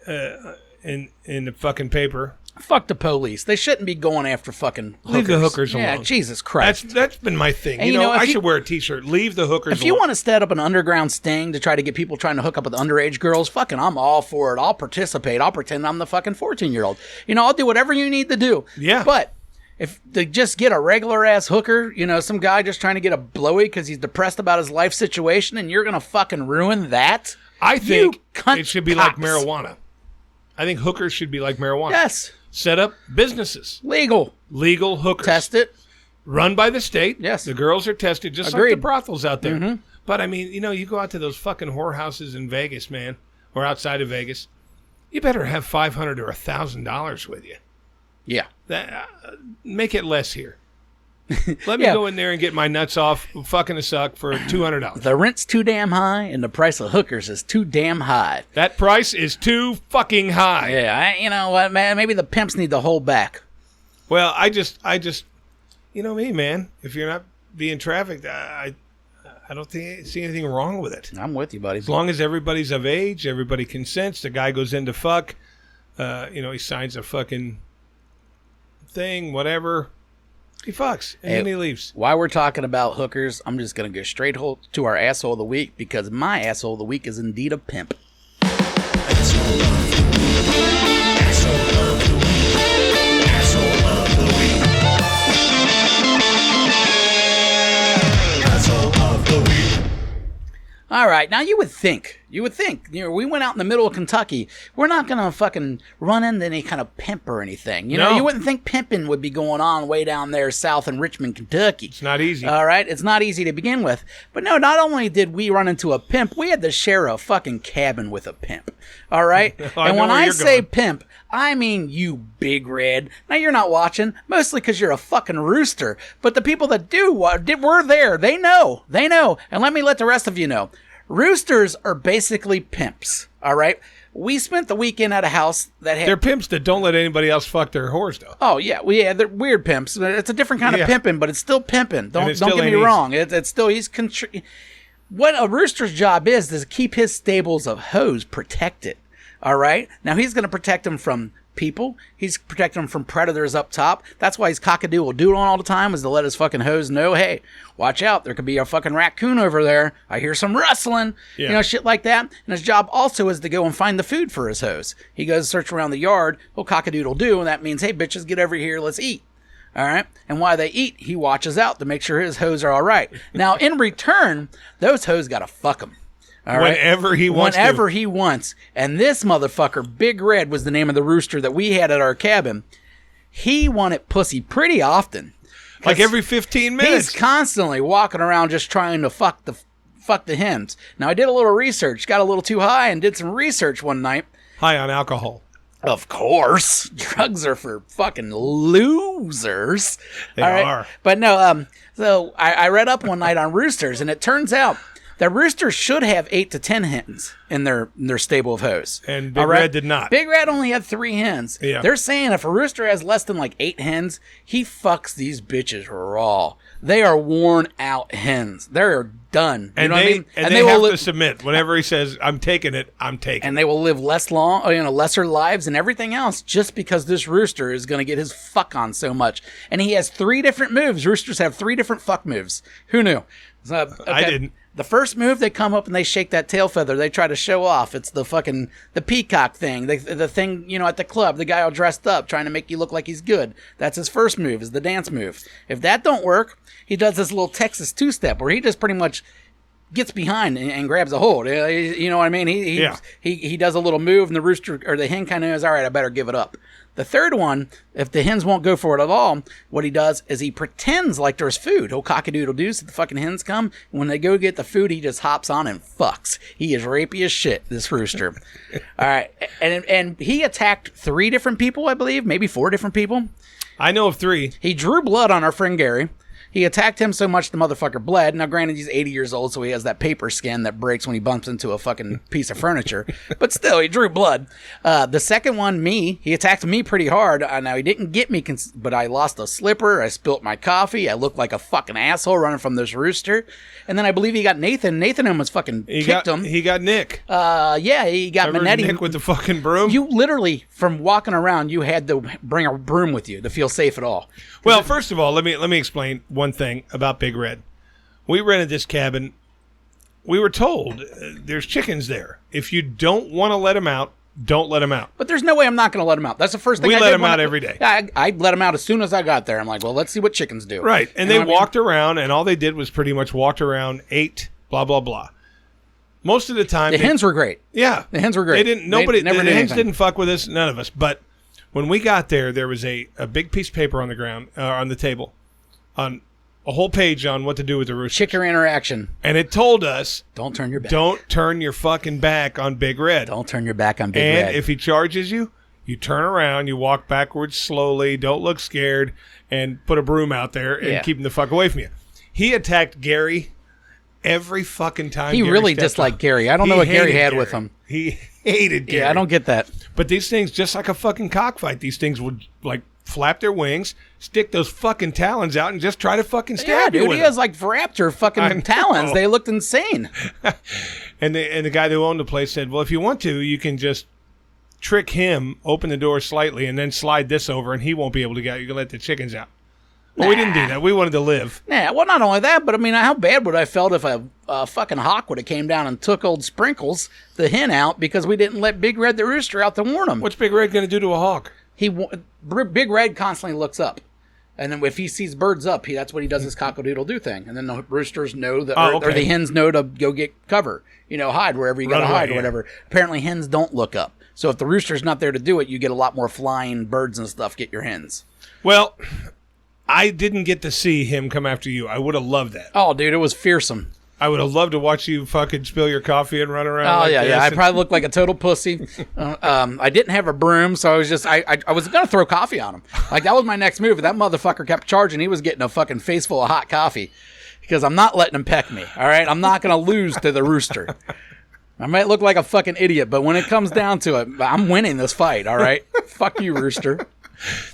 in the fucking paper. Fuck the police. They shouldn't be going after fucking hookers. Leave the hookers alone. Yeah, Jesus Christ. That's been my thing. And you know I should wear a T-shirt. Leave the hookers alone. If you want to set up an underground sting to try to get people trying to hook up with underage girls, fucking I'm all for it. I'll participate. I'll pretend I'm the fucking 14-year-old. I'll do whatever you need to do. Yeah. But if to just get a regular-ass hooker, some guy just trying to get a blowy because he's depressed about his life situation, and you're going to fucking ruin that? I think it should be like marijuana. I think hookers should be like marijuana. Yes. Set up businesses. Legal hookers. Test it. Run by the state. Yes. The girls are tested just Agreed. like the brothels out there. Mm-hmm. But, I mean, you go out to those fucking whorehouses in Vegas, man, or outside of Vegas, you better have $500 or $1,000 with you. Yeah. Make it less here. Let me go in there and get my nuts off fucking a suck for $200. The rent's too damn high, and the price of hookers is too damn high. That price is too fucking high. Yeah, you know what, man? Maybe the pimps need to hold back. Well, I just, you know me, man. If you're not being trafficked, I don't see anything wrong with it. I'm with you, buddy. As long as everybody's of age, everybody consents, the guy goes in to fuck, he signs a fucking thing, whatever. He fucks, and then he leaves. While we're talking about hookers, I'm just going to go straight to our asshole of the week because my asshole of the week is indeed a pimp. Asshole of the week. Asshole of the week. Asshole of the week. Asshole of the week. All right, now you would think, we went out in the middle of Kentucky. We're not going to fucking run into any kind of pimp or anything. You know, you wouldn't think pimping would be going on way down there south in Richmond, Kentucky. It's not easy. All right, it's not easy to begin with. But no, not only did we run into a pimp, we had to share a fucking cabin with a pimp. All right? And when I say pimp, I mean you, Big Red. Now, you're not watching, mostly because you're a fucking rooster. But the people that were there. They know. And let me let the rest of you know. Roosters are basically pimps, all right? We spent the weekend at a house that had... They're pimps that don't let anybody else fuck their whores, though. Oh, yeah, they're weird pimps. It's a different kind of pimping, but it's still pimping. Don't get me wrong. It's still... what a rooster's job is to keep his stables of hoes protected. All right? Now, he's going to protect them from people. He's protecting them from predators up top. That's why he's cock-a-doodle-doodling all the time, is to let his fucking hoes know, hey, watch out. There could be a fucking raccoon over there. I hear some rustling. Yeah. You know, shit like that. And his job also is to go and find the food for his hoes. He goes search around the yard. He'll cock-a-doodle-doo, and that means, hey, bitches, get over here. Let's eat. All right. And while they eat, he watches out to make sure his hoes are all right. Now, in return, those hoes got to fuck him. All right? Whenever he wants Whenever he wants. And this motherfucker, Big Red was the name of the rooster that we had at our cabin. He wanted pussy pretty often. Like every 15 minutes. He's constantly walking around just trying to fuck the hens. Now, I did a little research, got a little too high and did some research one night. High on alcohol. Of course. Drugs are for fucking losers. They are. But no, so I read up one night on roosters, and it turns out that roosters should have 8 to 10 hens in their stable of hoes. And Big Red did not. Big Red only had 3 hens. Yeah. They're saying if a rooster has less than like 8 hens, he fucks these bitches raw. They are worn out hens. They're done. You know what I mean? And they have to submit. Whenever he says, I'm taking it, I'm taking it. And they will live lesser lives and everything else just because this rooster is going to get his fuck on so much. And he has 3 different moves. Roosters have 3 different fuck moves. Who knew? Okay. I didn't. The first move, they come up and they shake that tail feather. They try to show off. It's the peacock thing. The thing, at the club, the guy all dressed up trying to make you look like he's good. That's his first move, is the dance move. If that don't work, he does this little Texas two-step where he just pretty much gets behind and grabs a hold. You know what I mean? He does a little move, and the rooster or the hen kind of knows, all right, I better give it up. The third one, if the hens won't go for it at all, what he does is he pretends like there's food. He'll cock-a-doodle-doo so the fucking hens come. And when they go get the food, he just hops on and fucks. He is rapey as shit, this rooster. All right. And he attacked 3 different people, I believe, maybe 4 different people. I know of 3. He drew blood on our friend Gary. He attacked him so much the motherfucker bled. Now, granted, he's 80 years old, so he has that paper skin that breaks when he bumps into a fucking piece of furniture. But still, he drew blood. The second one, he attacked me pretty hard. Now, he didn't get me, but I lost a slipper. I spilt my coffee. I looked like a fucking asshole running from this rooster. And then I believe he got Nathan. Nathan almost fucking kicked him. He got Nick. Yeah, he got Minetti. Nick with the fucking broom? You literally, from walking around, you had to bring a broom with you to feel safe at all. Well, first of all, let me explain one thing about Big Red. We rented this cabin. We were told there's chickens there. If you don't want to let them out, don't let them out. But there's no way I'm not going to let them out. That's the first thing we I let did them out every day. I let them out as soon as I got there. I'm like, well, let's see what chickens do. Right. And they walked around, and all they did was pretty much walked around, ate, blah, blah, blah. Most of the time, the hens were great. Yeah. The hens were great. The hens didn't fuck with us, none of us. But when we got there, there was a big piece of paper on the ground, on the table, on a whole page on what to do with the rooster. Chicken interaction. And it told us, don't turn your back. Don't turn your fucking back on Big Red. Don't turn your back on Big Red. And if he charges you, you turn around, you walk backwards slowly, don't look scared, and put a broom out there and keep him the fuck away from you. He attacked Gary every fucking time. He really disliked Gary. I don't know what Gary had with him. He hated Gary. Yeah, I don't get that. But these things, just like a fucking cockfight, these things would like flap their wings, stick those fucking talons out, and just try to fucking stab you with he has like raptor fucking talons. They looked insane. And the guy who owned the place said, well, if you want to, you can just trick him, open the door slightly, and then slide this over, and he won't be able to get out. You can let the chickens out. Well, we didn't do that. We wanted to live. Nah, well, not only that, but I mean, how bad would I felt if a fucking hawk would have came down and took old Sprinkles, the hen, out because we didn't let Big Red the rooster out to warn him? What's Big Red going to do to a hawk? Big Red constantly looks up. And then if he sees birds up, that's what he does his cock-a-doodle-doo thing. And then the roosters know that, or the hens know to go get cover. Hide wherever you got to hide or whatever. Apparently hens don't look up. So if the rooster's not there to do it, you get a lot more flying birds and stuff get your hens. Well, I didn't get to see him come after you. I would have loved that. Oh, dude, it was fearsome. I would have loved to watch you fucking spill your coffee and run around. Oh, yeah. I probably looked like a total pussy. I didn't have a broom, so I was just, I was going to throw coffee on him. Like, that was my next move. That motherfucker kept charging. He was getting a fucking face full of hot coffee because I'm not letting him peck me, all right? I'm not going to lose to the rooster. I might look like a fucking idiot, but when it comes down to it, I'm winning this fight, all right? Fuck you, rooster.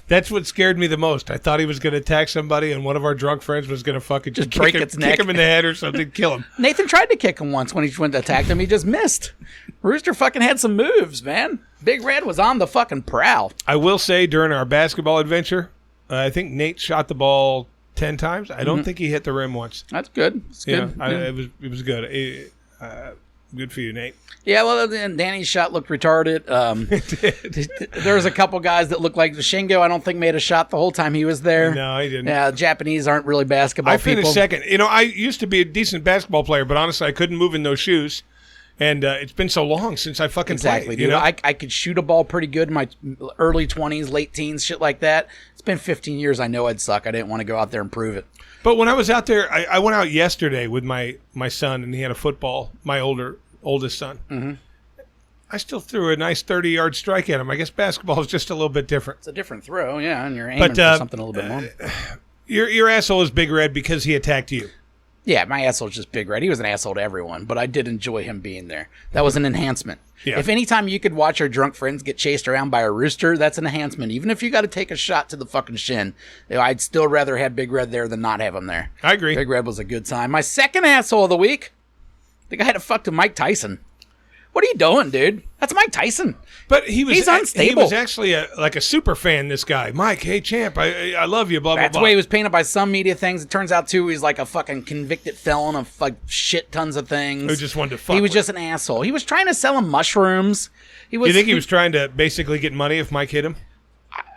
That's what scared me the most. I thought he was going to attack somebody, and one of our drunk friends was going to fucking Just break its neck. kick him in the head or something, kill him. Nathan tried to kick him once when he went to attack him. He just missed. Rooster fucking had some moves, man. Big Red was on the fucking prowl. I will say, during our basketball adventure, I think Nate shot the ball 10 times. I don't think he hit the rim once. That's good. It's good. It was good. Good for you, Nate. Yeah, well, then Danny's shot looked retarded. There was a couple guys that looked like Shingo. I don't think made a shot the whole time he was there. No, he didn't. Yeah, Japanese aren't really basketball I finished people. second. You know, I used to be a decent basketball player, but honestly, I couldn't move in those shoes. And it's been so long since I fucking Exactly, played. dude. You know? I could shoot a ball pretty good in my early 20s, late teens, shit like that. It's been 15 years. I know I'd suck. I didn't want to go out there and prove it. But when I was out there, I went out yesterday with my son, and he had a football, my oldest son. Mm-hmm. I still threw a nice 30-yard strike at him. I guess basketball is just a little bit different. It's a different throw, yeah, and you're aiming for something a little bit more. Your asshole is Big Red because he attacked you. Yeah, my asshole's just Big Red. He was an asshole to everyone, but I did enjoy him being there. That was an enhancement. Yeah. If any time you could watch our drunk friends get chased around by a rooster, that's an enhancement. Even if you got to take a shot to the fucking shin, I'd still rather have Big Red there than not have him there. I agree. Big Red was a good time. My second asshole of the week, the guy that fucked with Mike Tyson. What are you doing, dude? That's Mike Tyson. But he's unstable. He was actually like a super fan, this guy. Mike, hey, champ, I love you, blah, blah, blah. That's the way he was painted by some media things. It turns out, too, he's like a fucking convicted felon of like shit tons of things. Who just wanted to fuck He was with just an asshole. He was trying to sell him mushrooms. You think he was trying to basically get money if Mike hit him?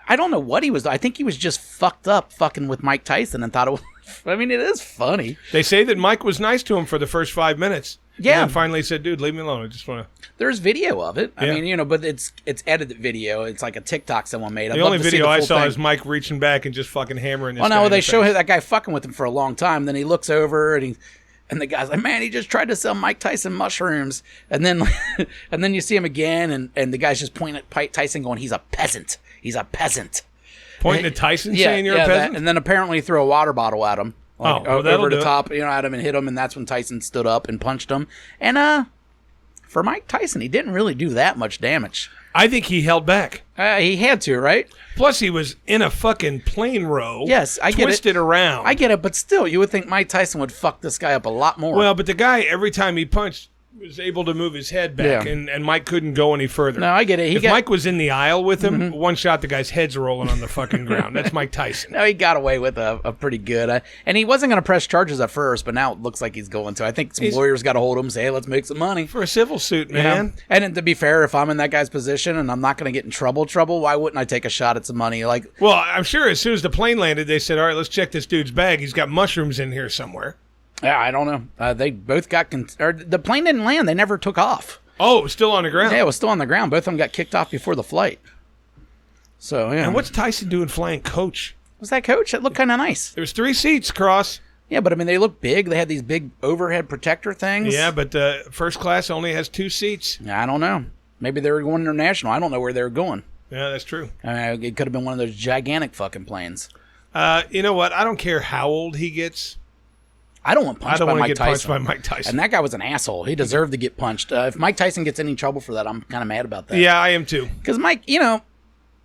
I don't know what he was. I think he was just fucked up fucking with Mike Tyson and thought it was... I mean, it is funny. They say that Mike was nice to him for the first 5 minutes. Yeah. And then finally said, dude, leave me alone. I just want to... There's video of it. Yeah. I mean, but it's edited video. It's like a TikTok someone made. The only video I saw is Mike reaching back and just fucking hammering this guy. Oh, no, they show that guy fucking with him for a long time. Then he looks over and the guy's like, man, he just tried to sell Mike Tyson mushrooms. And then and then you see him again and the guy's just pointing at Tyson going, he's a peasant. He's a peasant. Pointing at Tyson saying you're a peasant? And then apparently throw a water bottle at him. Like, over the top, at him and hit him, and that's when Tyson stood up and punched him. And for Mike Tyson, he didn't really do that much damage. I think he held back. He had to, right? Plus, he was in a fucking plane row. Yes, I get it. Twisted around. I get it, but still, you would think Mike Tyson would fuck this guy up a lot more. Well, but the guy, every time he punched, was able to move his head back, Yeah. and Mike couldn't go any further. No, I get it. If Mike was in the aisle with him, one shot, the guy's head's rolling on the fucking ground. That's Mike Tyson. No, he got away with a pretty good. And he wasn't going to press charges at first, but now it looks like he's going to. I think some lawyers got a hold of him and say, hey, let's make some money. For a civil suit, man. And to be fair, if I'm in that guy's position and I'm not going to get in trouble, why wouldn't I take a shot at some money? Like, well, I'm sure as soon as the plane landed, they said, all right, let's check this dude's bag. He's got mushrooms in here somewhere. Yeah, I don't know. They both got... the plane didn't land. They never took off. Oh, it was still on the ground? Yeah, it was still on the ground. Both of them got kicked off before the flight. So, yeah. And what's Tyson doing flying coach? Was that coach? That looked kind of nice. There was 3 seats across. Yeah, but I mean, they look big. They had these big overhead protector things. Yeah, but first class only has 2 seats. I don't know. Maybe they were going international. I don't know where they were going. Yeah, that's true. It could have been one of those gigantic fucking planes. You know what? I don't care how old he gets. I don't want punched by Mike Tyson. Punched by Mike Tyson. And that guy was an asshole. He deserved to get punched. If Mike Tyson gets any trouble for that, I'm kind of mad about that. Yeah, I am too. Because Mike,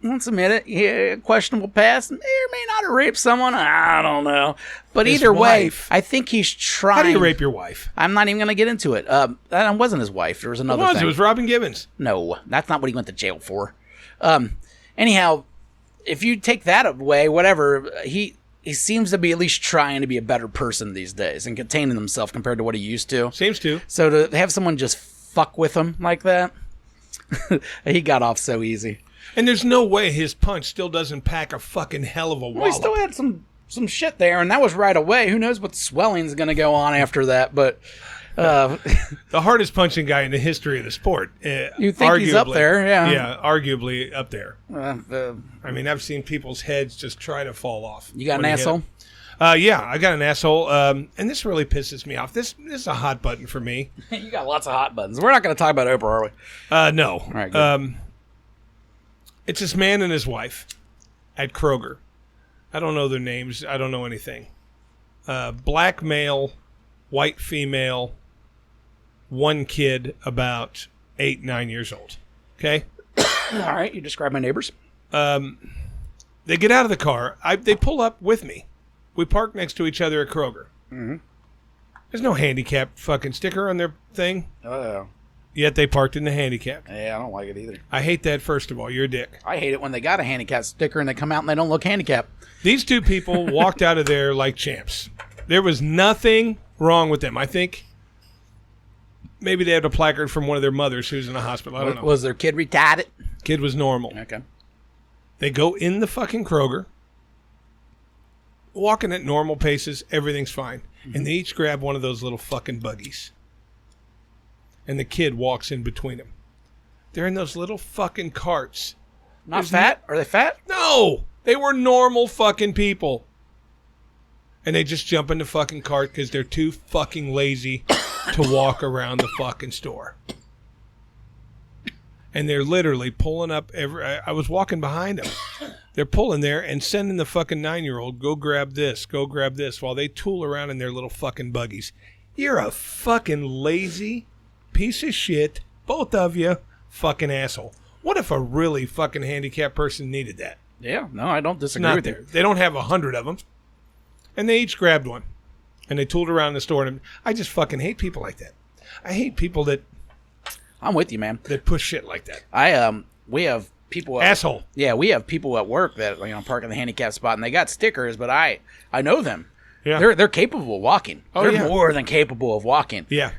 let's admit it, he had a questionable past. May or may not have raped someone. I don't know. But His either wife. way, I think he's trying. How do you rape your wife? I'm not even going to get into it. That wasn't his wife. There was another thing. It was Robin Gibbons. No, that's not what he went to jail for. Anyhow, if you take that away, whatever, he seems to be at least trying to be a better person these days and containing himself compared to what he used to. Seems to. So to have someone just fuck with him like that, he got off so easy. And there's no way his punch still doesn't pack a fucking hell of a wallop. Well, he still had some shit there, and that was right away. Who knows what swelling's going to go on after that, but... the hardest punching guy in the history of the sport. You think he's up there, yeah. Yeah, arguably up there. I mean, I've seen people's heads just try to fall off. You got an asshole? Yeah, I got an asshole. And this really pisses me off. This is a hot button for me. You got lots of hot buttons. We're not going to talk about Oprah, are we? No. All right, good. It's this man and his wife at Kroger. I don't know their names. I don't know anything. Black male, white female, 1 kid about 8, 9 years old. Okay? All right, you describe my neighbors. They get out of the car. They pull up with me. We park next to each other at Kroger. Mm-hmm. There's no handicap fucking sticker on their thing. Oh, Yet they parked in the handicap. yeah, I don't like it either. I hate that, first of all. You're a dick. I hate it when they got a handicap sticker and they come out and they don't look handicapped. These two people walked out of there like champs. There was nothing wrong with them. I think maybe they had a placard from one of their mothers who's in the hospital. I don't know. Was their kid retarded? Kid was normal. Okay. They go in the fucking Kroger, walking at normal paces. Everything's fine. And they each grab one of those little fucking buggies. And the kid walks in between them. They're in those little fucking carts. Not fat? Are they fat? No! They were normal fucking people. And they just jump in the fucking cart because they're too fucking lazy to walk around the fucking store. And they're literally pulling up I was walking behind them. They're pulling there and sending the fucking 9-year-old, go grab this, while they tool around in their little fucking buggies. You're a fucking lazy piece of shit, both of you, fucking asshole. What if a really fucking handicapped person needed that? Yeah, no, I don't disagree Not with there. you. They don't have 100 of them. And they each grabbed one. And they tooled around the store. And I just fucking hate people like that. I hate people that I'm with you, man. push shit like that. We have people Asshole. Yeah, we have people at work that park in the handicap spot and they got stickers, but I know them. Yeah. They're capable of walking. Oh, they're yeah. more than capable of walking. Yeah.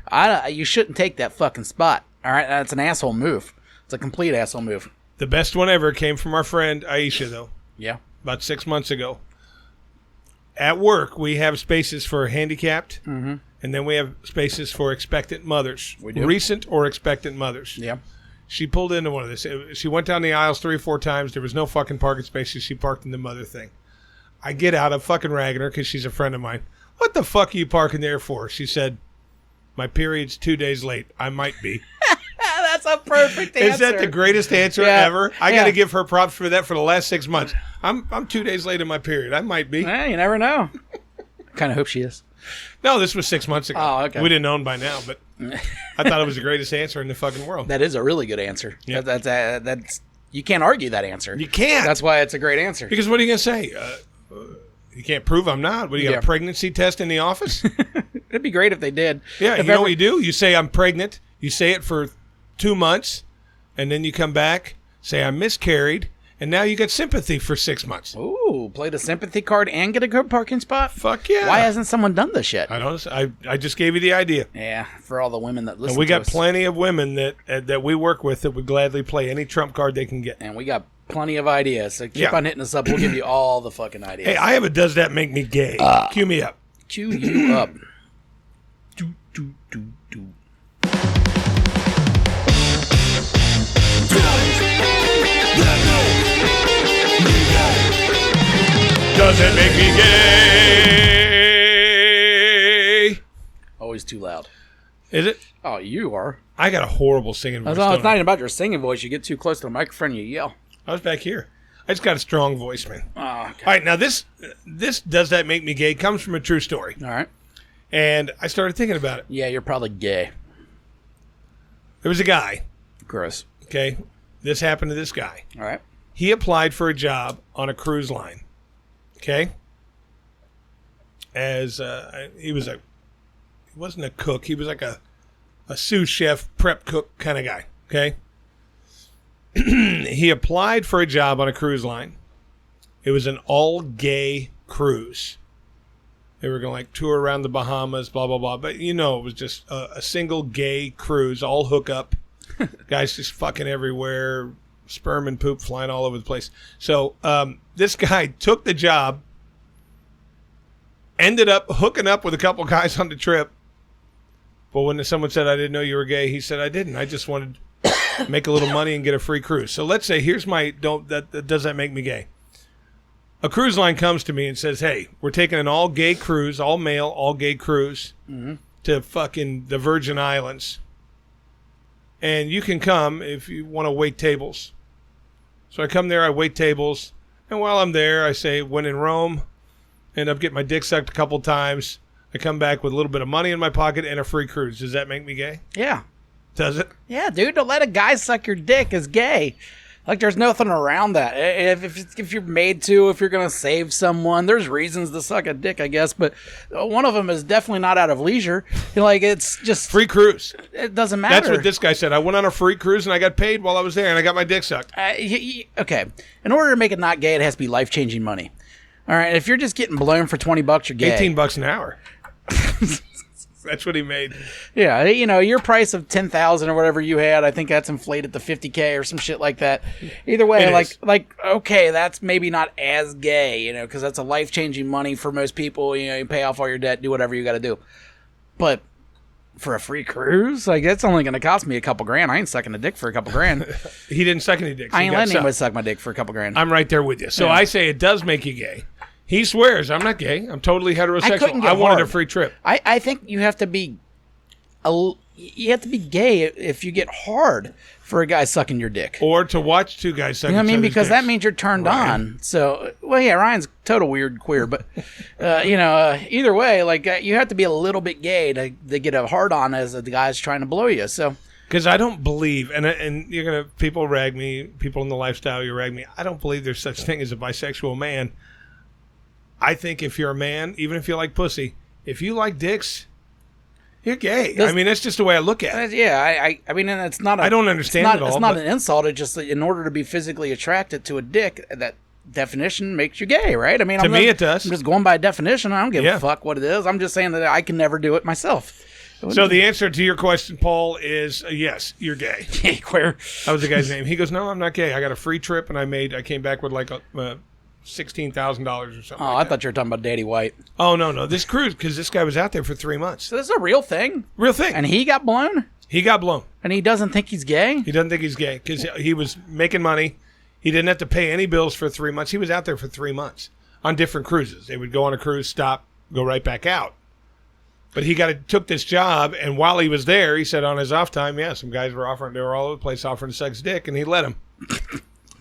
You shouldn't take that fucking spot. All right, that's an asshole move. It's a complete asshole move. The best one ever came from our friend Aisha, though, Yeah. about 6 months ago. At work, we have spaces for handicapped, and then we have spaces for expectant mothers. We do. Recent or expectant mothers. Yeah. She pulled into one of this. She went down the aisles 3 or 4 times. There was no fucking parking spaces. She parked in the mother thing. I get out. I'm fucking ragging her because she's a friend of mine. What the fuck are you parking there for? She said, my period's 2 days late. I might be. That's a perfect answer. Is that the greatest answer Yeah. ever? I got to give her props for that for the last 6 months. I'm 2 days late in my period. I might be. Hey, you never know. Kind of hope she is. No, this was 6 months ago. Oh, okay. We didn't own by now, but I thought it was the greatest answer in the fucking world. That is a really good answer. Yeah. That's you can't argue that answer. You can't. That's why it's a great answer. Because what are you going to say? You can't prove I'm not. What, do you got Yeah. a pregnancy test in the office? It'd be great if they did. Yeah, If you know ever- what you do? You say I'm pregnant. You say it for 2 months, and then you come back, say I miscarried, and now you get sympathy for 6 months. Ooh, play the sympathy card and get a good parking spot? Fuck yeah. Why hasn't someone done this yet? I don't. I just gave you the idea. Yeah, for all the women that listen And we to got us. plenty of women that we work with that would gladly play any trump card they can get. And we got plenty of ideas. So keep Yeah. on hitting us up. We'll give you all the fucking ideas. Hey, I have a Does That Make Me Gay? Cue me up. Chew you up. Do, do, do, do. Does it make me gay? Always too loud. Is it? Oh, you are. I got a horrible singing voice. It's don't not I? even about your singing voice. You get too close to the microphone, you yell. I was back here. I just got a strong voice, man. Oh, All right, now this Does That Make Me Gay comes from a true story. all right. And I started thinking about it. Yeah, you're probably gay. There was a guy, Gross. okay? This happened to this guy. All right. He applied for a job on a cruise line, okay? As he wasn't a cook. He was like a sous chef, prep cook kind of guy, okay? He applied for a job on a cruise line. It was an all-gay cruise. They were going to tour around the Bahamas, blah, blah, blah. But, it was just a single gay cruise, all hook up. Guys just fucking everywhere, sperm and poop flying all over the place. So this guy took the job, ended up hooking up with a couple guys on the trip. But when someone said, I didn't know you were gay, he said, I didn't. I just wanted to make a little money and get a free cruise. So let's say, here's my, does that make me gay? A cruise line comes to me and says, hey, we're taking an all-gay cruise, all-male, all-gay cruise to fucking the Virgin Islands. And you can come if you want to wait tables. So I come there, I wait tables. And while I'm there, I say, when in Rome, end up getting my dick sucked a couple times. I come back with a little bit of money in my pocket and a free cruise. Does that make me gay? Yeah. Does it? Yeah, dude. Don't let a guy suck your dick is gay. Like, there's nothing around that. If you're made to, if you're going to save someone, there's reasons to suck a dick, I guess. But one of them is definitely not out of leisure. Like, it's just... Free cruise. It doesn't matter. That's what this guy said. I went on a free cruise, and I got paid while I was there, and I got my dick sucked. Okay. In order to make it not gay, it has to be life-changing money. All right? If you're just getting blown for $20, you're gay. $18 an hour. That's what he made. Yeah, your price of $10,000 or whatever you had, I think that's inflated to $50K or some shit like that. Either way, okay, that's maybe not as gay, because that's a life-changing money for most people. You pay off all your debt, do whatever you got to do. But for a free cruise, that's only going to cost me a couple grand. I ain't sucking a dick for a couple grand. He didn't suck any dicks. I ain't letting anybody suck my dick for a couple grand. I'm right there with you. So I say it does make you gay. He swears, I'm not gay. I'm totally heterosexual. I wanted a free trip. I think you have to be gay if you get hard for a guy sucking your dick. Or to watch two guys sucking each other's because dicks. That means you're turned on. So, Ryan's total weird queer, but, either way, you have to be a little bit gay to get a hard on as the guy's trying to blow you, so... Because I don't believe, and you're going to... People rag me, people in the lifestyle, you rag me. I don't believe there's such thing as a bisexual man. I think if you're a man, even if you like pussy, if you like dicks, you're gay. That's just the way I look at it. Yeah, I mean, and it's not. I don't understand it all. It's not an insult. It's just that in order to be physically attracted to a dick, that definition makes you gay, right? I mean, to me, it does. I'm just going by definition. I don't give a fuck what it is. I'm just saying that I can never do it myself. So the answer to your question, Paul, is yes, you're gay. Gay queer. That was the guy's name. He goes, no, I'm not gay. I got a free trip, and I came back with like a. $16,000 or something. I thought you were talking about Daddy White. Oh, no. This cruise, because this guy was out there for 3 months. So this is a real thing? Real thing. And he got blown? He got blown. And he doesn't think he's gay? He doesn't think he's gay because he was making money. He didn't have to pay any bills for 3 months. He was out there for 3 months on different cruises. They would go on a cruise, stop, go right back out. But he took this job, and while he was there, he said on his off time, some guys were they were all over the place offering to suck his dick, and he let him.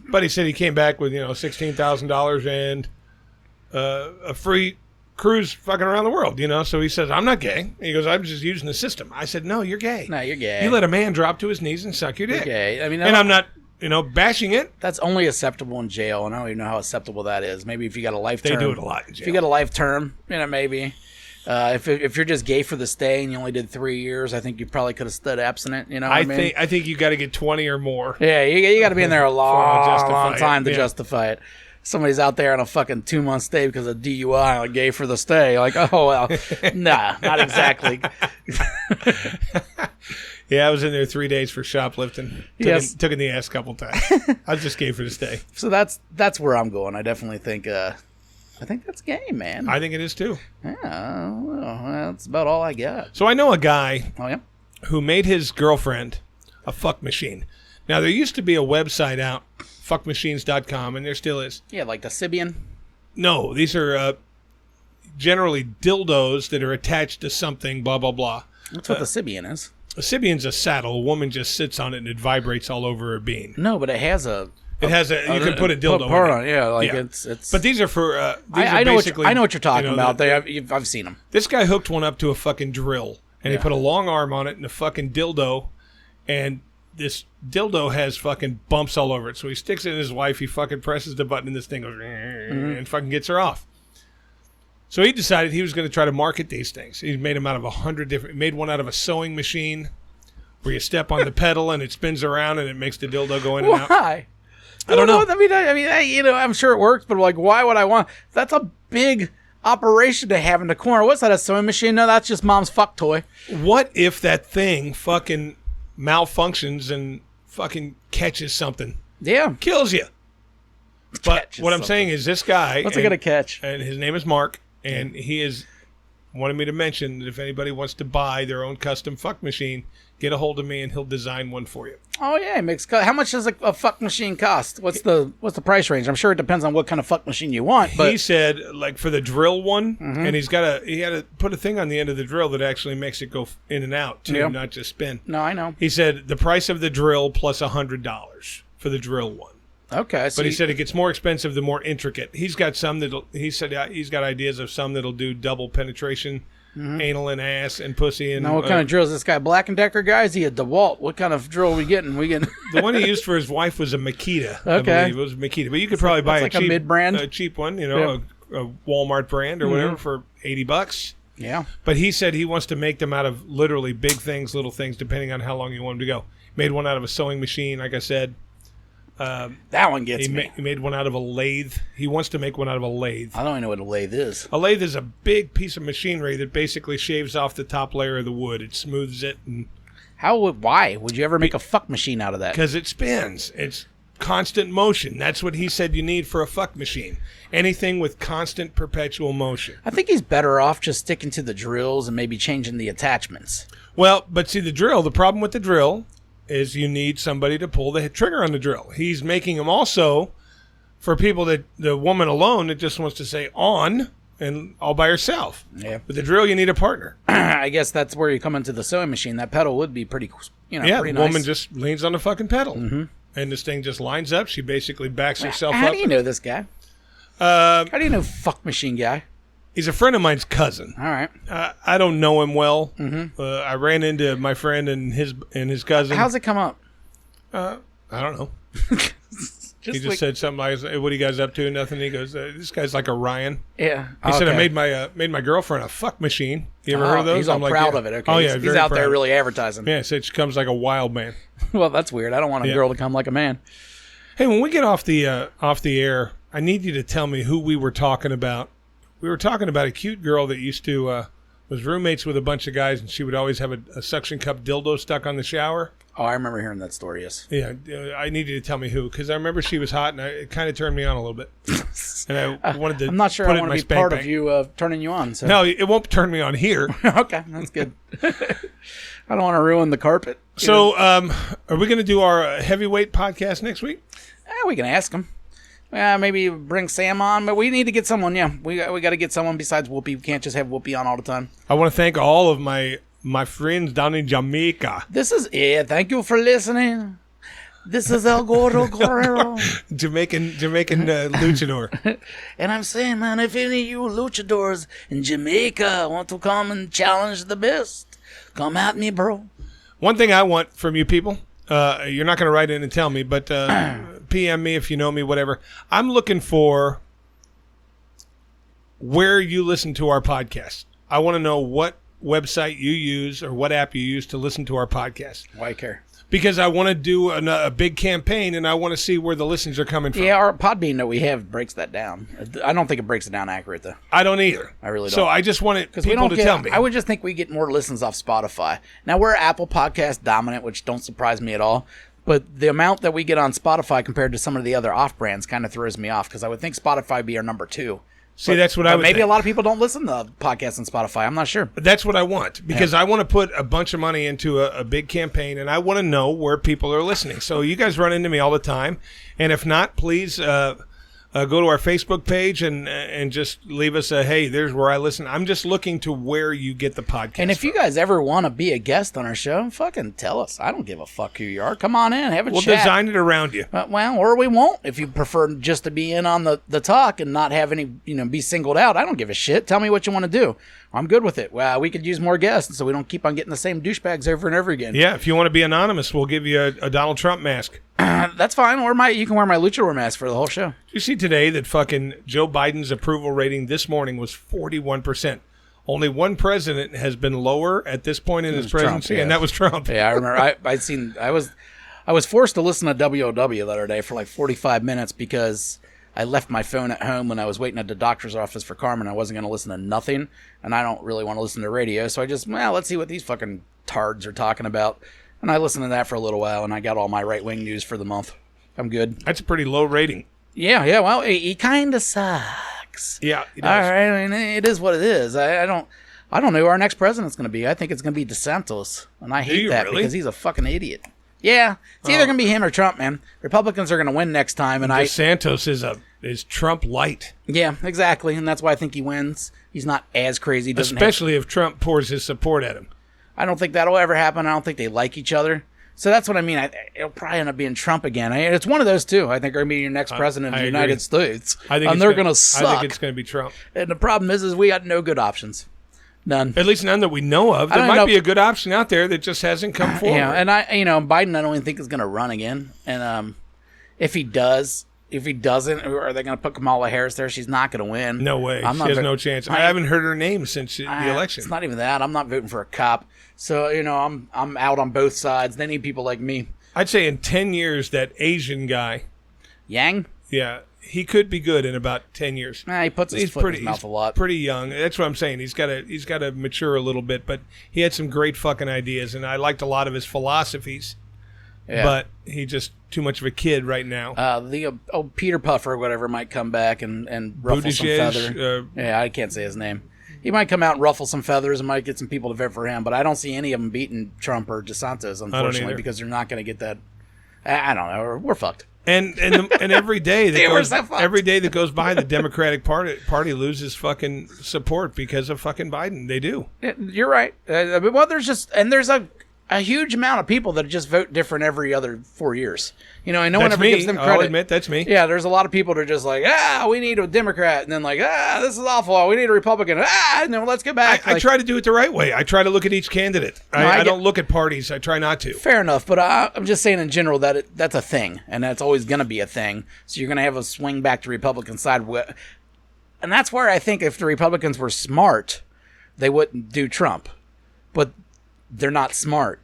But he said he came back with, $16,000 and a free cruise fucking around the world, So he says, I'm not gay. He goes, I'm just using the system. I said, no, you're gay. No, you're gay. You let a man drop to his knees and suck your dick. You're gay. I mean, and I'm not, bashing it. That's only acceptable in jail, and I don't even know how acceptable that is. Maybe if you got a life term. They do it a lot in jail. If you got a life term, maybe. If you're just gay for the stay and you only did 3 years, I think you probably could have stood abstinent. I think you got to get 20 or more. Yeah, you got to be in there a long time to justify it. Somebody's out there on a fucking 2-month stay because of DUI, like gay for the stay. Like, oh well, nah, not exactly. Yeah, I was in there 3 days for shoplifting. Took in the ass a couple times. I was just gay for the stay. So that's where I'm going. I definitely think. I think that's gay, man. I think it is too. Yeah, well, that's about all I got. So I know a guy who made his girlfriend a fuck machine. Now, there used to be a website out, fuckmachines.com, and there still is. Yeah, like the Sibian? No, these are generally dildos that are attached to something, blah, blah, blah. That's what the Sibian is. A Sibian's a saddle. A woman just sits on it and it vibrates all over her being. No, but it has a... It has you can put a dildo on it. It's. But these are for. I know what you're talking about. I've seen them. This guy hooked one up to a fucking drill, and he put a long arm on it and a fucking dildo, and this dildo has fucking bumps all over it. So he sticks it in his wife. He fucking presses the button, and this thing goes and fucking gets her off. So he decided he was going to try to market these things. He made them out of 100 different. Made one out of a sewing machine, where you step on the pedal and it spins around and it makes the dildo go in and out. Why? I don't know. I mean, I'm sure it works, but like, why would I want? That's a big operation to have in the corner. What's that? A sewing machine? No, that's just mom's fuck toy. What if that thing fucking malfunctions and fucking catches something? Yeah, kills you. But what I'm saying is, this guy. What's it gonna catch? And his name is Mark, and he is wanted me to mention that if anybody wants to buy their own custom fuck machine, get a hold of me and he'll design one for you. Oh yeah, how much does a fuck machine cost? What's the price range? I'm sure it depends on what kind of fuck machine you want. But he said, like for the drill one, and he had to put a thing on the end of the drill that actually makes it go in and out too, not just spin. No, I know. He said the price of the drill plus $100 for the drill one. Okay, but he said it gets more expensive the more intricate. He's got some he said he's got ideas of some that'll do double penetration anal and ass and pussy. And Now, what kind of drill is this guy? Black & Decker guy? Is he a DeWalt? What kind of drill are we getting? The one he used for his wife was a Makita. Okay. I believe it was Makita. But you could probably buy like a a mid-brand? a cheap one, a Walmart brand or whatever for $80. Yeah. But he said he wants to make them out of literally big things, little things, depending on how long you want them to go. Made one out of a sewing machine, like I said. That one gets me. He made one out of a lathe. He wants to make one out of a lathe. I don't even know what a lathe is. A lathe is a big piece of machinery that basically shaves off the top layer of the wood. It smooths it. Why would you ever make a fuck machine out of that? Because it spins. It's constant motion. That's what he said you need for a fuck machine. Anything with constant perpetual motion. I think he's better off just sticking to the drills and maybe changing the attachments. Well, but see, the problem with the drill is you need somebody to pull the trigger on the drill. He's making them also for people the woman alone that just wants to say on and all by herself. Yeah. With the drill, you need a partner. I guess that's where you come into the sewing machine. That pedal would be pretty, pretty the nice. woman just leans on the fucking pedal. Mm-hmm. And this thing just lines up. She basically backs herself up. How do you know this guy? How do you know fuck machine guy? He's a friend of mine's cousin. All right. I don't know him well. Mm-hmm. I ran into my friend and his cousin. How's it come up? I don't know. He just said something like, "Hey, what are you guys up to?" Nothing. He goes, "This guy's like Orion." Yeah. He said, "I made my girlfriend a fuck machine." You ever heard of those? He's all proud of it. Okay. Oh yeah, he's out there really advertising. Yeah, said she comes like a wild man. Well, that's weird. I don't want a girl to come like a man. Hey, when we get off the air, I need you to tell me who we were talking about. We were talking about a cute girl that used to was roommates with a bunch of guys, and she would always have a suction cup dildo stuck on the shower. Oh, I remember hearing that story. Yes. Yeah, I need you to tell me who, because I remember she was hot, and it kind of turned me on a little bit. And I wanted to. I'm not sure put I want to be part of you turning you on. So. No, it won't turn me on here. Okay, that's good. I don't want to ruin the carpet. So, are we going to do our heavyweight podcast next week? We can ask him. Maybe bring Sam on, but we need to get someone. Yeah, we got to get someone besides Whoopi. We can't just have Whoopi on all the time. I want to thank all of my friends down in Jamaica. Thank you for listening. This is El Gordo Guerrero. Jamaican luchador. And I'm saying, man, if any of you luchadors in Jamaica want to come and challenge the best, come at me, bro. One thing I want from you people, you're not going to write in and tell me, but PM me if you know me, whatever. I'm looking for where you listen to our podcast. I want to know what website you use or what app you use to listen to our podcast. Why care? Because I want to do a big campaign, and I want to see where the listens are coming from. Yeah, our Podbean that we have breaks that down. I don't think it breaks it down accurate, though. I don't either. I really don't. So I just wanted people to tell me. I would just think we get more listens off Spotify. Now, we're Apple Podcast dominant, which don't surprise me at all. But the amount that we get on Spotify compared to some of the other off-brands kind of throws me off, because I would think Spotify would be our number 2. See, that's what I would maybe think. A lot of people don't listen to podcasts on Spotify. I'm not sure. That's what I want, because I want to put a bunch of money into a big campaign, and I want to know where people are listening. So you guys run into me all the time, and if not, please go to our Facebook page and just leave us a, hey, there's where I listen. I'm just looking to where you get the podcast. And if you guys ever want to be a guest on our show, fucking tell us. I don't give a fuck who you are. Come on in, have a chat. We'll design it around you. Or we won't. If you prefer just to be in on the talk and not have any, be singled out, I don't give a shit. Tell me what you want to do. I'm good with it. Well, we could use more guests so we don't keep on getting the same douchebags over and over again. Yeah, if you want to be anonymous, we'll give you a Donald Trump mask. That's fine. Or you can wear my luchador mask for the whole show. Did you see today that fucking Joe Biden's approval rating this morning was 41%? Only one president has been lower at this point in his presidency, Trump, yeah. And that was Trump. Yeah, I remember. I was forced to listen to WOW the other day for like 45 minutes because I left my phone at home when I was waiting at the doctor's office for Carmen. I wasn't going to listen to nothing, and I don't really want to listen to radio, so I just, let's see what these fucking tards are talking about. And I listened to that for a little while, and I got all my right-wing news for the month. I'm good. That's a pretty low rating. Yeah, well, he kind of sucks. Yeah, he does. All right, I mean, it is what it is. I don't know who our next president's going to be. I think it's going to be DeSantis, and I hate that really? because he's a fucking idiot. Yeah, it's either going to be him or Trump, man. Republicans are going to win next time, and DeSantis is Trump light. Yeah, exactly, and that's why I think he wins. He's not as crazy. Especially if Trump pours his support at him. I don't think that'll ever happen. I don't think they like each other. So that's what I mean. It'll probably end up being Trump again. It's one of those two. I think are going to be your next president of the United States. I think they're going to suck. I think it's going to be Trump. And the problem is we got no good options. None. At least none that we know of. I There don't might know- be a good option out there that just hasn't come forward. Yeah, and Biden, I don't even think is going to run again. And if he doesn't, are they going to put Kamala Harris there? She's not going to win. No way. She has no chance. I haven't heard her name since the election. It's not even that. I'm not voting for a cop. So I'm out on both sides. They need people like me. I'd say in 10 years, that Asian guy, Yang? yeah, he could be good in about 10 years. He puts his foot in his mouth a lot. Pretty young. That's what I'm saying. He's got to mature a little bit, but he had some great fucking ideas, and I liked a lot of his philosophies. Yeah. But he's just too much of a kid right now. The old Peter Puffer or whatever might come back and ruffle some feathers. Yeah, I can't say his name. He might come out and ruffle some feathers and might get some people to vote for him, but I don't see any of them beating Trump or DeSantis, unfortunately, because they're not going to get that. I don't know. We're fucked. And every day that Every day that goes by, the Democratic Party loses fucking support because of fucking Biden. They do. You're right. Well, there's a huge amount of people that just vote different every other 4 years. And no one ever gives them credit. I'll admit that's me. Yeah, there's a lot of people that are just like, we need a Democrat, and then like, this is awful. We need a Republican. And then let's get back. I try to do it the right way. I try to look at each candidate. I don't look at parties. I try not to. Fair enough, but I'm just saying in general that that's a thing, and that's always going to be a thing. So you're going to have a swing back to Republican side, and that's where I think if the Republicans were smart, they wouldn't do Trump, but they're not smart.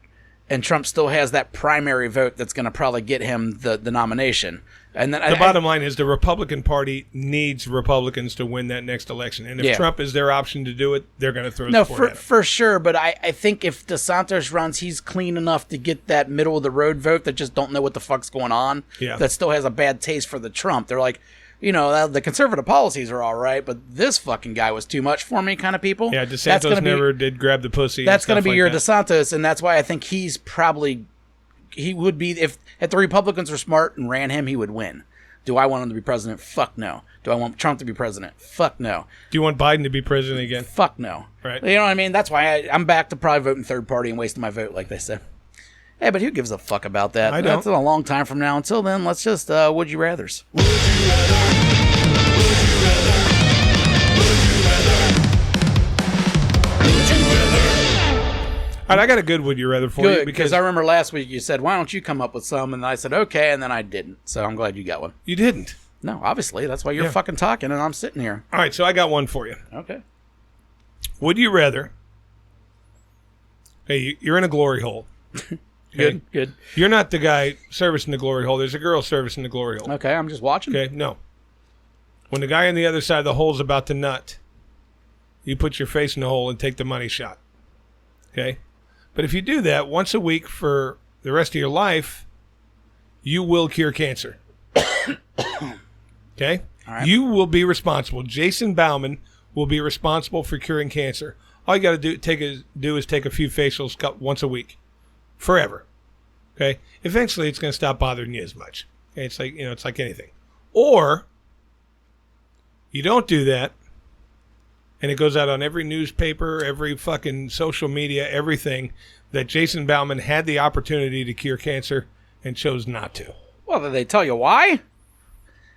And Trump still has that primary vote that's going to probably get him the nomination. And then the bottom line is the Republican Party needs Republicans to win that next election. And if Trump is their option to do it, they're going to throw support at him. For sure. But I think if DeSantis runs, he's clean enough to get that middle of the road vote that just don't know what the fuck's going on. Yeah. That still has a bad taste for the Trump. They're like, the conservative policies are all right, but this fucking guy was too much for me kind of people. Yeah, DeSantis never did grab the pussy. That's going to be like your that. DeSantis, and that's why I think he would be, if the Republicans were smart and ran him, he would win. Do I want him to be president? Fuck no. Do I want Trump to be president? Fuck no. Do you want Biden to be president again? Fuck no. Right. You know what I mean? That's why I'm back to probably voting third party and wasting my vote, like they said. Hey, but who gives a fuck about that? I don't. That's a long time from now. Until then, let's just would you rathers. Would you rather? Would you rather? Would you rather? Would you rather? All right, I got a good would you rather for you. Good, because I remember last week you said, why don't you come up with some? And I said, okay, and then I didn't. So I'm glad you got one. You didn't. No, obviously. That's why you're fucking talking and I'm sitting here. All right, so I got one for you. Okay. Would you rather? Hey, you're in a glory hole. Okay? Good. You're not the guy servicing the glory hole. There's a girl servicing the glory hole. Okay, I'm just watching. Okay, no. When the guy on the other side of the hole is about to nut, you put your face in the hole and take the money shot. Okay? But if you do that once a week for the rest of your life, you will cure cancer. Okay? All right. You will be responsible. Jason Bauman will be responsible for curing cancer. All you got to do is take a few facials once a week. Forever. Okay? Eventually it's going to stop bothering you as much. Okay? It's like anything. Or you don't do that, and it goes out on every newspaper, every fucking social media, everything, that Jason Bauman had the opportunity to cure cancer and chose not to. Well, did they tell you why?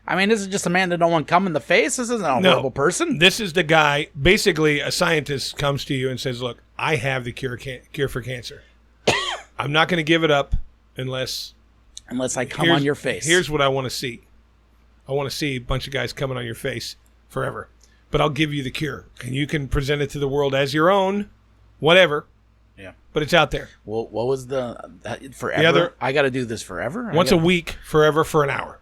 I mean, this is just a man that don't want to come in the face. This isn't a horrible person. This is the guy, basically a scientist comes to you and says, look, I have the cure for cancer. I'm not going to give it up unless I come on your face. Here's what I want to see. I want to see a bunch of guys coming on your face forever. But I'll give you the cure. And you can present it to the world as your own, whatever. Yeah. But it's out there. Well, what was forever? I got to do this forever? Once a week, forever, for an hour.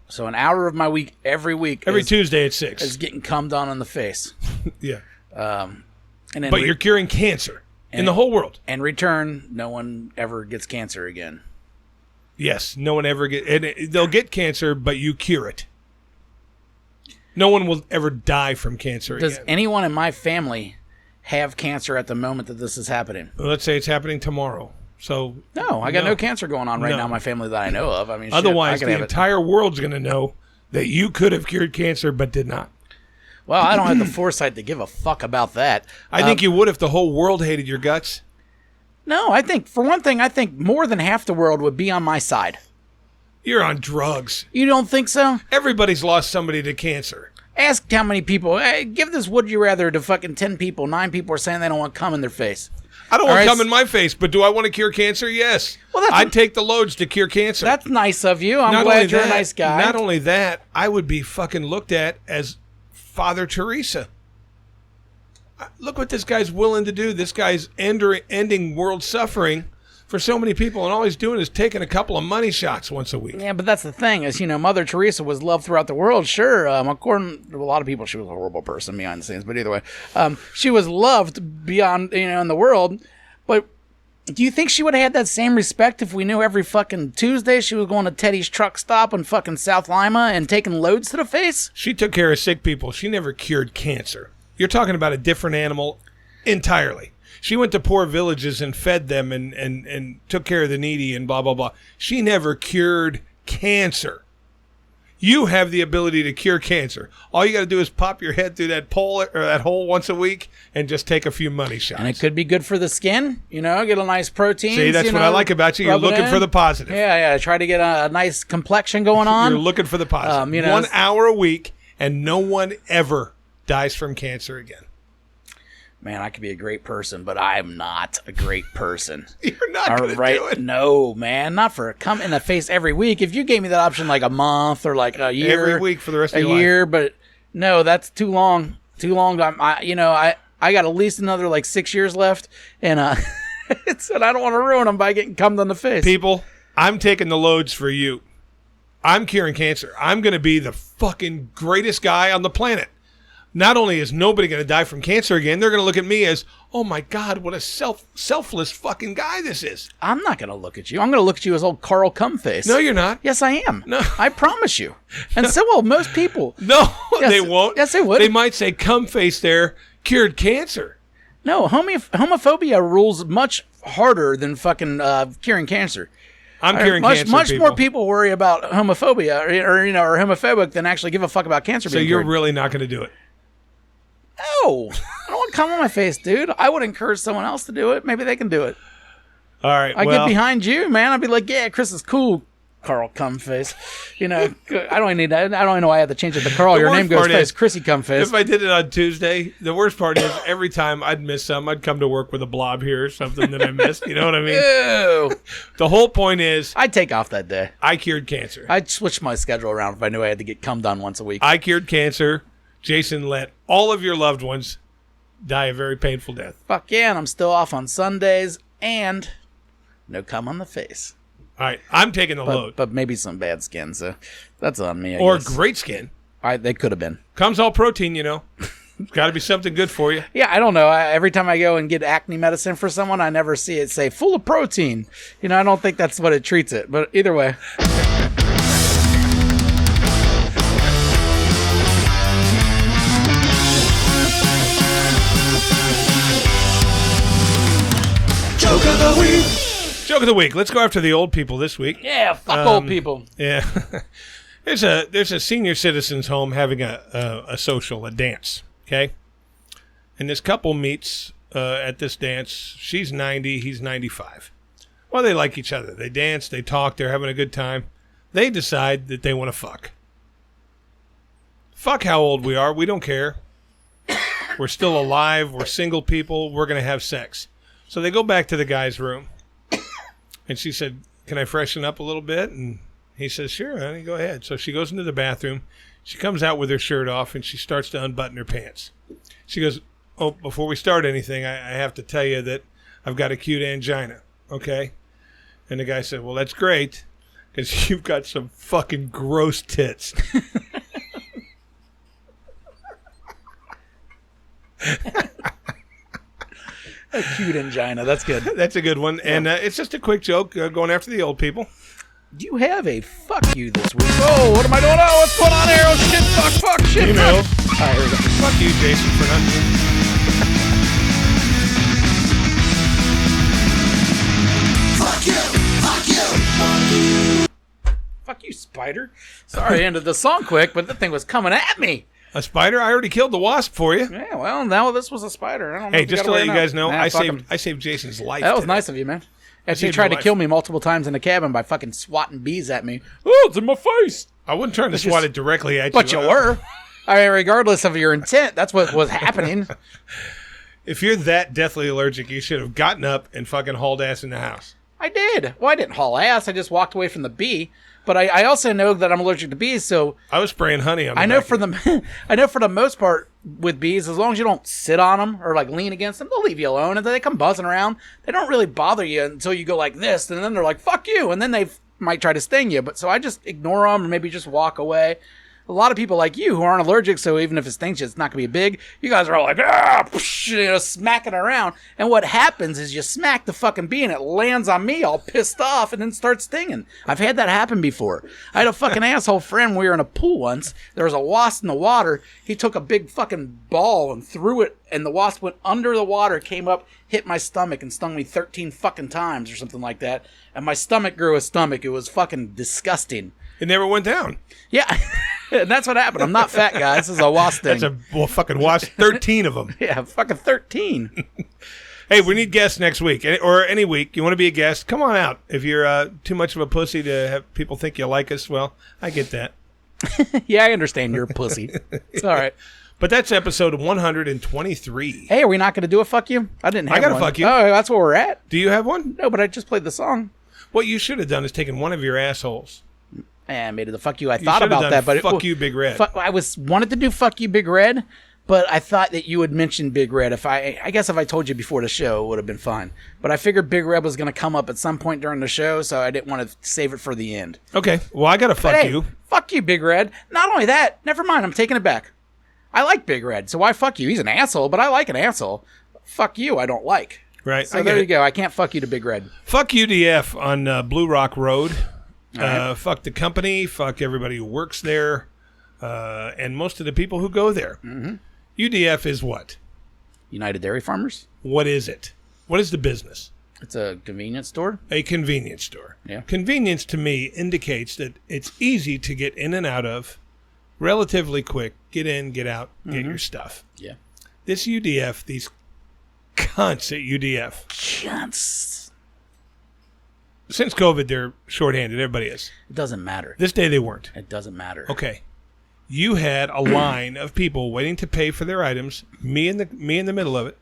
So an hour of my week, every week. Every Tuesday at 6. Is getting cummed on in the face. Yeah. And then but you're curing cancer in the whole world. In return, no one ever gets cancer again. Yes, no one ever they'll get cancer, but you cure it. No one will ever die from cancer again. Does anyone in my family have cancer at the moment that this is happening? Well, let's say it's happening tomorrow. So no, I got no cancer going on right now in my family that I know of. I mean, otherwise the entire world's going to know that you could have cured cancer but did not. Well, I don't have the foresight to give a fuck about that. I think you would if the whole world hated your guts. No, I think, for one thing, more than half the world would be on my side. You're on drugs. You don't think so? Everybody's lost somebody to cancer. Ask how many people. Hey, give this would you rather to fucking 10 people. 9 people are saying they don't want cum in their face. I don't want to come in my face, but do I want to cure cancer? Yes. Well, I'd take the loads to cure cancer. That's nice of you. I'm glad you're a nice guy. Not only that, I would be fucking looked at as Father Teresa. Look what this guy's willing to do. This guy's ending world suffering for so many people, and all he's doing is taking a couple of money shots once a week. Yeah, but that's the thing is, Mother Teresa was loved throughout the world. Sure, according to a lot of people, she was a horrible person behind the scenes. But either way, she was loved beyond, in the world. But do you think she would have had that same respect if we knew every fucking Tuesday she was going to Teddy's truck stop in fucking South Lima and taking loads to the face? She took care of sick people. She never cured cancer. You're talking about a different animal entirely. She went to poor villages and fed them and took care of the needy and blah, blah, blah. She never cured cancer. You have the ability to cure cancer. All you got to do is pop your head through that pole or that hole once a week and just take a few money shots. And it could be good for the skin, get a nice protein. See, that's what I like about you. You're looking for the positive. Yeah. Try to get a nice complexion going on. You're looking for the positive. 1 hour a week, and no one ever dies from cancer again. Man, I could be a great person, but I'm not a great person. You're not going to do it. No, man. Not for come in the face every week. If you gave me that option like a month or like a year. Every week for the rest of your life. A year, but no, that's too long. Too long. I got at least another like 6 years left, and and I don't want to ruin them by getting cummed on the face. People, I'm taking the loads for you. I'm curing cancer. I'm going to be the fucking greatest guy on the planet. Not only is nobody going to die from cancer again, they're going to look at me as, oh my God, what a selfless fucking guy this is. I'm not going to look at you. I'm going to look at you as old Carl Cumface. No, you're not. Yes, I am. No. I promise you. And so will most people. No, yes, they won't. Yes, they would. They might say Cumface there cured cancer. No, homophobia rules much harder than fucking curing cancer. I'm curing cancer. Much more people worry about homophobia or are homophobic than actually give a fuck about cancer. So you're really not going to do it? No, I don't want to come on my face, dude. I would encourage someone else to do it. Maybe they can do it. All right. I get behind you, man. I'd be like, yeah, Chris is cool, Carl Cumface. I don't need that. I don't even know why I had to change it to Carl. Your name goes face, Chrissy Cumface. If I did it on Tuesday, the worst part is every time I'd miss some, I'd come to work with a blob here or something that I missed. You know what I mean? Ew. The whole point is, I'd take off that day. I cured cancer. I'd switch my schedule around if I knew I had to get cummed on once a week. I cured cancer. Jason let all of your loved ones die a very painful death. Fuck yeah, and I'm still off on Sundays, and no cum on the face. All right, I'm taking the load. But maybe some bad skin, so that's on me, I or guess. Great skin. They could have been. Cum's all protein, It's got to be something good for you. Yeah, I don't know. Every time I go and get acne medicine for someone, I never see it say full of protein. I don't think that's what it treats it, but either way. Joke of the week. Joke of the week. Let's go after the old people this week. Yeah, fuck old people. Yeah. There's a senior citizens home having a social, a dance, okay? And this couple meets at this dance. She's 90, he's 95. Well, they like each other. They dance, they talk, they're having a good time. They decide that they want to fuck. Fuck how old we are. We don't care. We're still alive. We're single people. We're going to have sex. So they go back to the guy's room. And she said, can I freshen up a little bit? And he says, sure, honey, go ahead. So she goes into the bathroom. She comes out with her shirt off, and she starts to unbutton her pants. She goes, oh, before we start anything, I have to tell you that I've got a cute angina, okay? And the guy said, well, that's great, because you've got some fucking gross tits. A cute angina. That's good. That's a good one. And it's just a quick joke going after the old people. Do you have a fuck you this week? Oh, what am I doing? Oh, what's going on here? Oh, shit, fuck, shit, Email. fuck. All right, here we go. Fuck you, Jason, for nothing. Fuck you. Fuck you. Fuck you. Fuck you, spider. Sorry I ended the song quick, but that thing was coming at me. A spider? I already killed the wasp for you. Yeah, well, now this was a spider. I don't know. Hey, just to let you guys know, I saved Jason's life. That was today. nice of you, man. After you saved tried your to kill life. me multiple times in the cabin by fucking swatting bees at me. Oh, it's in my face. I wasn't trying to swat it directly at you. But you were. I mean, regardless of your intent, that's what was happening. If you're that deathly allergic, you should have gotten up and fucking hauled ass in the house. I did. Well, I didn't haul ass. I just walked away from the bee. But I also know that I'm allergic to bees, so I was spraying honey on the I know back for of it. the I know for the most part with bees, as long as you don't sit on them or like lean against them, they'll leave you alone. And then they come buzzing around. They don't really bother you until you go like this, and then they're like "fuck you," and then they might try to sting you. But so I just ignore them or maybe just walk away. A lot of people like you who aren't allergic, so even if it stings you, it's not going to be big. You guys are all like, smacking around. And what happens is you smack the fucking bee and it lands on me all pissed off and then starts stinging. I've had that happen before. I had a fucking asshole friend. We were in a pool once. There was a wasp in the water. He took a big fucking ball and threw it, and the wasp went under the water, came up, hit my stomach, and stung me 13 fucking times or something like that. And my stomach grew a stomach. It was fucking disgusting. It never went down. Yeah. And that's what happened. I'm not fat, guys. This is a wasp thing. That's fucking wasp. 13 of them. Yeah, fucking 13. Hey, we need guests next week or any week. You want to be a guest? Come on out. If you're too much of a pussy to have people think you like us, well, I get that. Yeah, I understand you're a pussy. It's all right. But that's episode 123. Hey, are we not going to do a fuck you? I didn't have I got a one. fuck you. Oh, that's where we're at? Do you have one? No, but I just played the song. What you should have done is taken one of your assholes. And made it the fuck you. I You thought should have about done that, but fuck you, Big Red. I wanted to do fuck you, Big Red, but I thought that you would mention Big Red. I guess if I told you before the show, it would have been fine. But I figured Big Red was going to come up at some point during the show, so I didn't want to save it for the end. Okay. Well, I got to fuck Hey, you. fuck you, Big Red. Not only that, never mind. I'm taking it back. I like Big Red, so why fuck you? He's an asshole, but I like an asshole. Fuck you, I don't like. Right. So there you go. I can't fuck you to Big Red. Fuck UDF on Blue Rock Road. Right. Fuck the company. Fuck everybody who works there. And most of the people who go there. Mm-hmm. UDF is what? United Dairy Farmers? What is it? What is the business? It's a convenience store. A convenience store. Yeah. Convenience to me indicates that it's easy to get in and out of, relatively quick. Get in, get out, get your stuff. Yeah. This UDF, these cunts at UDF. Cunts. Since COVID, they're shorthanded. Everybody is. It doesn't matter. This day they weren't. It doesn't matter. Okay. You had a line of people waiting to pay for their items, me in the middle of it,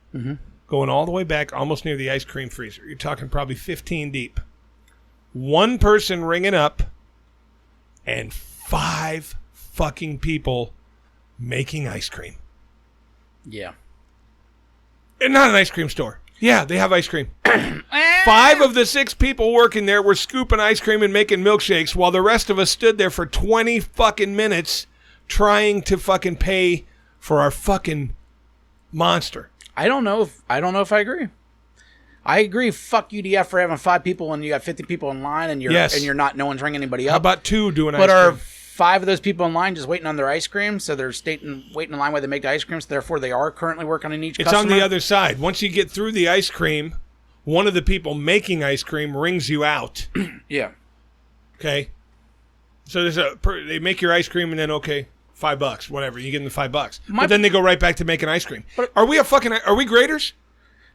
going all the way back almost near the ice cream freezer. You're talking probably 15 deep. One person ringing up and 5 fucking people making ice cream. Yeah. And not an ice cream store. Yeah, they have ice cream. 5 of the 6 people working there were scooping ice cream and making milkshakes while the rest of us stood there for 20 fucking minutes trying to fucking pay for our fucking monster. I don't know if I agree. I agree. Fuck UDF for having 5 people when you got 50 people in line and you're not. No one's ringing anybody up. How about 2 doing but ice are cream? 5 of those people in line just waiting on their ice cream? So they're waiting in line while they make the ice cream. So therefore, they are currently working on each. It's customer. on the other side. Once you get through the ice cream, one of the people making ice cream rings you out. Yeah. Okay. So they make your ice cream and then $5, whatever. You give them the $5, but then they go right back to making ice cream. Are we graders?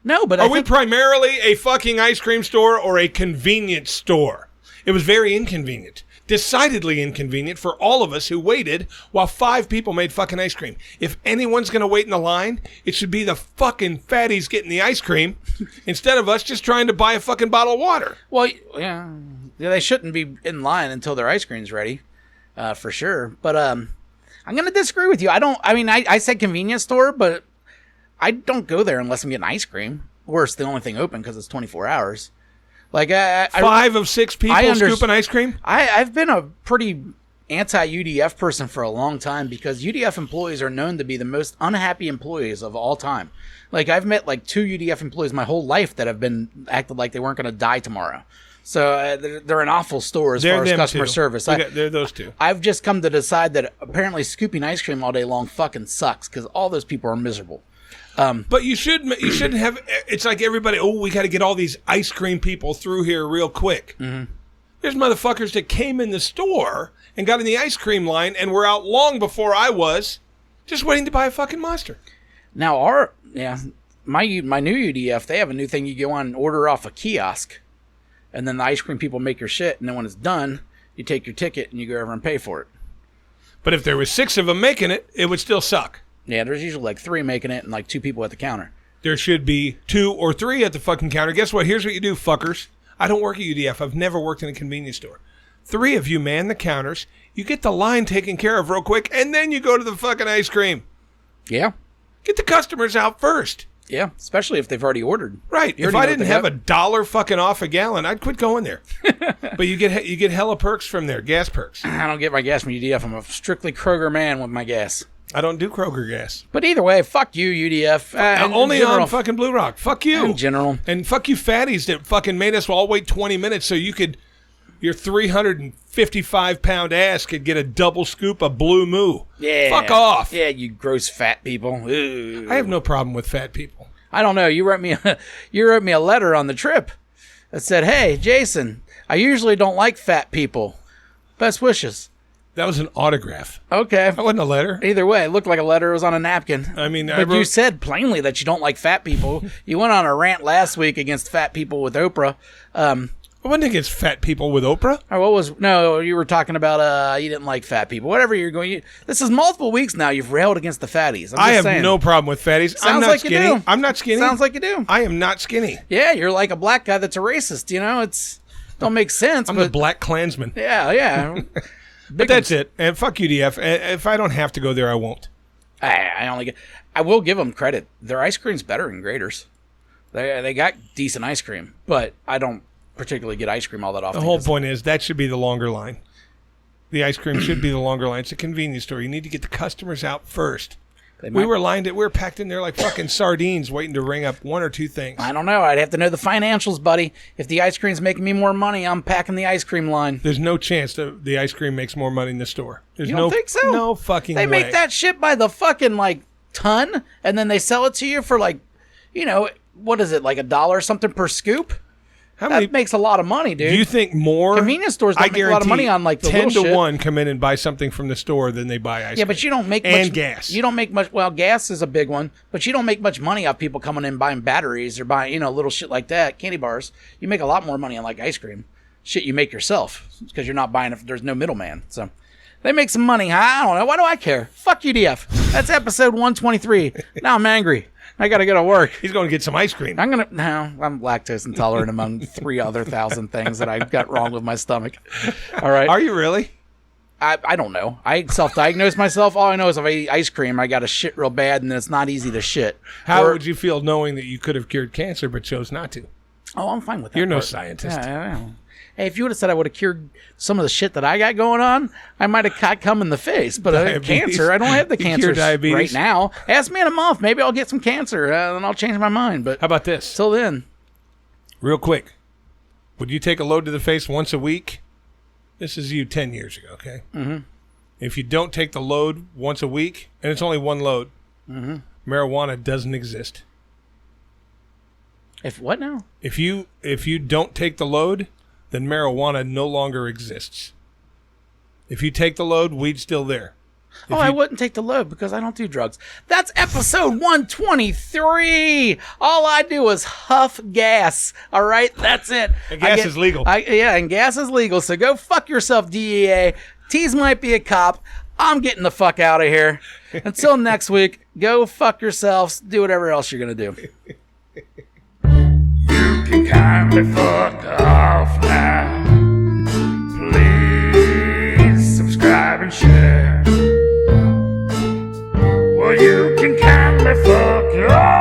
No, but are we primarily a fucking ice cream store or a convenience store? It was very inconvenient. Decidedly inconvenient for all of us who waited while 5 people made fucking ice cream. If anyone's going to wait in the line, it should be the fucking fatties getting the ice cream instead of us just trying to buy a fucking bottle of water. Well, yeah, they shouldn't be in line until their ice cream's ready, for sure. But I'm going to disagree with you. I said convenience store, but I don't go there unless I'm getting ice cream. Or it's the only thing open because it's 24 hours. Like 5 of 6 people scooping ice cream? I've been a pretty anti-UDF person for a long time because UDF employees are known to be the most unhappy employees of all time. Like I've met like 2 UDF employees my whole life that have been acted like they weren't going to die tomorrow. So they're an awful store as far as customer service. They're those 2. I've just come to decide that apparently scooping ice cream all day long fucking sucks because all those people are miserable. But you shouldn't have. It's like everybody. Oh, we got to get all these ice cream people through here real quick. Mm-hmm. There's motherfuckers that came in the store and got in the ice cream line and were out long before I was, just waiting to buy a fucking Monster. Now my new UDF, they have a new thing. You go on and order off a kiosk, and then the ice cream people make your shit, and then when it's done, you take your ticket and you go over and pay for it. But if there was 6 of them making it, it would still suck. Yeah, there's usually like 3 making it and like 2 people at the counter. There should be 2 or 3 at the fucking counter. Guess what? Here's what you do, fuckers. I don't work at UDF. I've never worked in a convenience store. 3 of you man the counters. You get the line taken care of real quick, and then you go to the fucking ice cream. Yeah. Get the customers out first. Yeah, especially if they've already ordered. Right. If I didn't have $1 fucking off a gallon, I'd quit going there. But you get hella perks from there, gas perks. I don't get my gas from UDF. I'm a strictly Kroger man with my gas. I don't do Kroger gas. But either way, fuck you, UDF. Only on fucking Blue Rock. Fuck you. In general. And fuck you fatties that fucking made us all wait 20 minutes so you could, your 355-pound ass could get a double scoop of Blue Moo. Yeah. Fuck off. Yeah, you gross fat people. Ooh. I have no problem with fat people. I don't know. You wrote me a letter on the trip that said, "Hey, Jason, I usually don't like fat people. Best wishes." That was an autograph. Okay. That wasn't a letter. Either way, it looked like a letter. It was on a napkin. I mean, but you said plainly that you don't like fat people. You went on a rant last week against fat people with Oprah. I wasn't against fat people with Oprah. Or you were talking about you didn't like fat people. Whatever you're going. This is multiple weeks now. You've railed against the fatties. I have no problem with fatties. I'm not like skinny. you do. I'm not skinny. Sounds like you do. I am not skinny. Yeah, you're like a black guy that's a racist. You know, don't make sense. I'm the Black Klansman. Yeah. But that's it. And fuck UDF. If I don't have to go there, I won't. I will give them credit. Their ice cream's better than Grater's. They got decent ice cream, but I don't particularly get ice cream all that often. The whole point is that should be the longer line. The ice cream should be the longer line. It's a convenience store. You need to get the customers out first. We were packed in there like fucking sardines waiting to ring up 1 or 2 things. I don't know. I'd have to know the financials, buddy. If the ice cream's making me more money, I'm packing the ice cream line. There's no chance that the ice cream makes more money in the store. There's you don't think so? No fucking way. They make that shit by the fucking like ton, and then they sell it to you for like, what is it, like $1 or something per scoop? That makes a lot of money, dude. Do you think more convenience stores don't make a lot of money on like the 10 little to shit. 1 come in and buy something from the store than they buy ice cream? Yeah, but you don't make much. And gas. You don't make much. Well, gas is a big one, but you don't make much money off people coming in buying batteries or buying, little shit like that, candy bars. You make a lot more money on like ice cream. Shit you make yourself because you're not buying it. There's no middleman. So they make some money. I don't know. Why do I care? Fuck UDF. That's episode 123. Now I'm angry. I got to go to work. He's going to get some ice cream. I'm lactose intolerant among 3 other 1,000 things that I've got wrong with my stomach. All right. Are you really? I don't know. I self-diagnosed myself. All I know is if I eat ice cream, I got to shit real bad, and it's not easy to shit. How would you feel knowing that you could have cured cancer but chose not to? Oh, I'm fine with that. You're no part. scientist. Yeah. Hey, if you would have said I would have cured some of the shit that I got going on, I might have caught cum in the face. But cancer, I don't have the cancer right now. Ask me in a month. Maybe I'll get some cancer, and I'll change my mind. But how about this? Till then. Real quick. Would you take a load to the face once a week? This is you 10 years ago, okay? Mm-hmm. If you don't take the load once a week, and it's only 1 load, marijuana doesn't exist. If what now? If you don't take the load, then marijuana no longer exists. If you take the load, weed's still there. I wouldn't take the load because I don't do drugs. That's episode 123. All I do is huff gas. All right? That's it. And gas is legal. And gas is legal. So go fuck yourself, DEA. Tease might be a cop. I'm getting the fuck out of here. Until next week, go fuck yourselves. Do whatever else you're going to do. You can kindly fuck off now. Please subscribe and share. Well, you can kindly fuck off.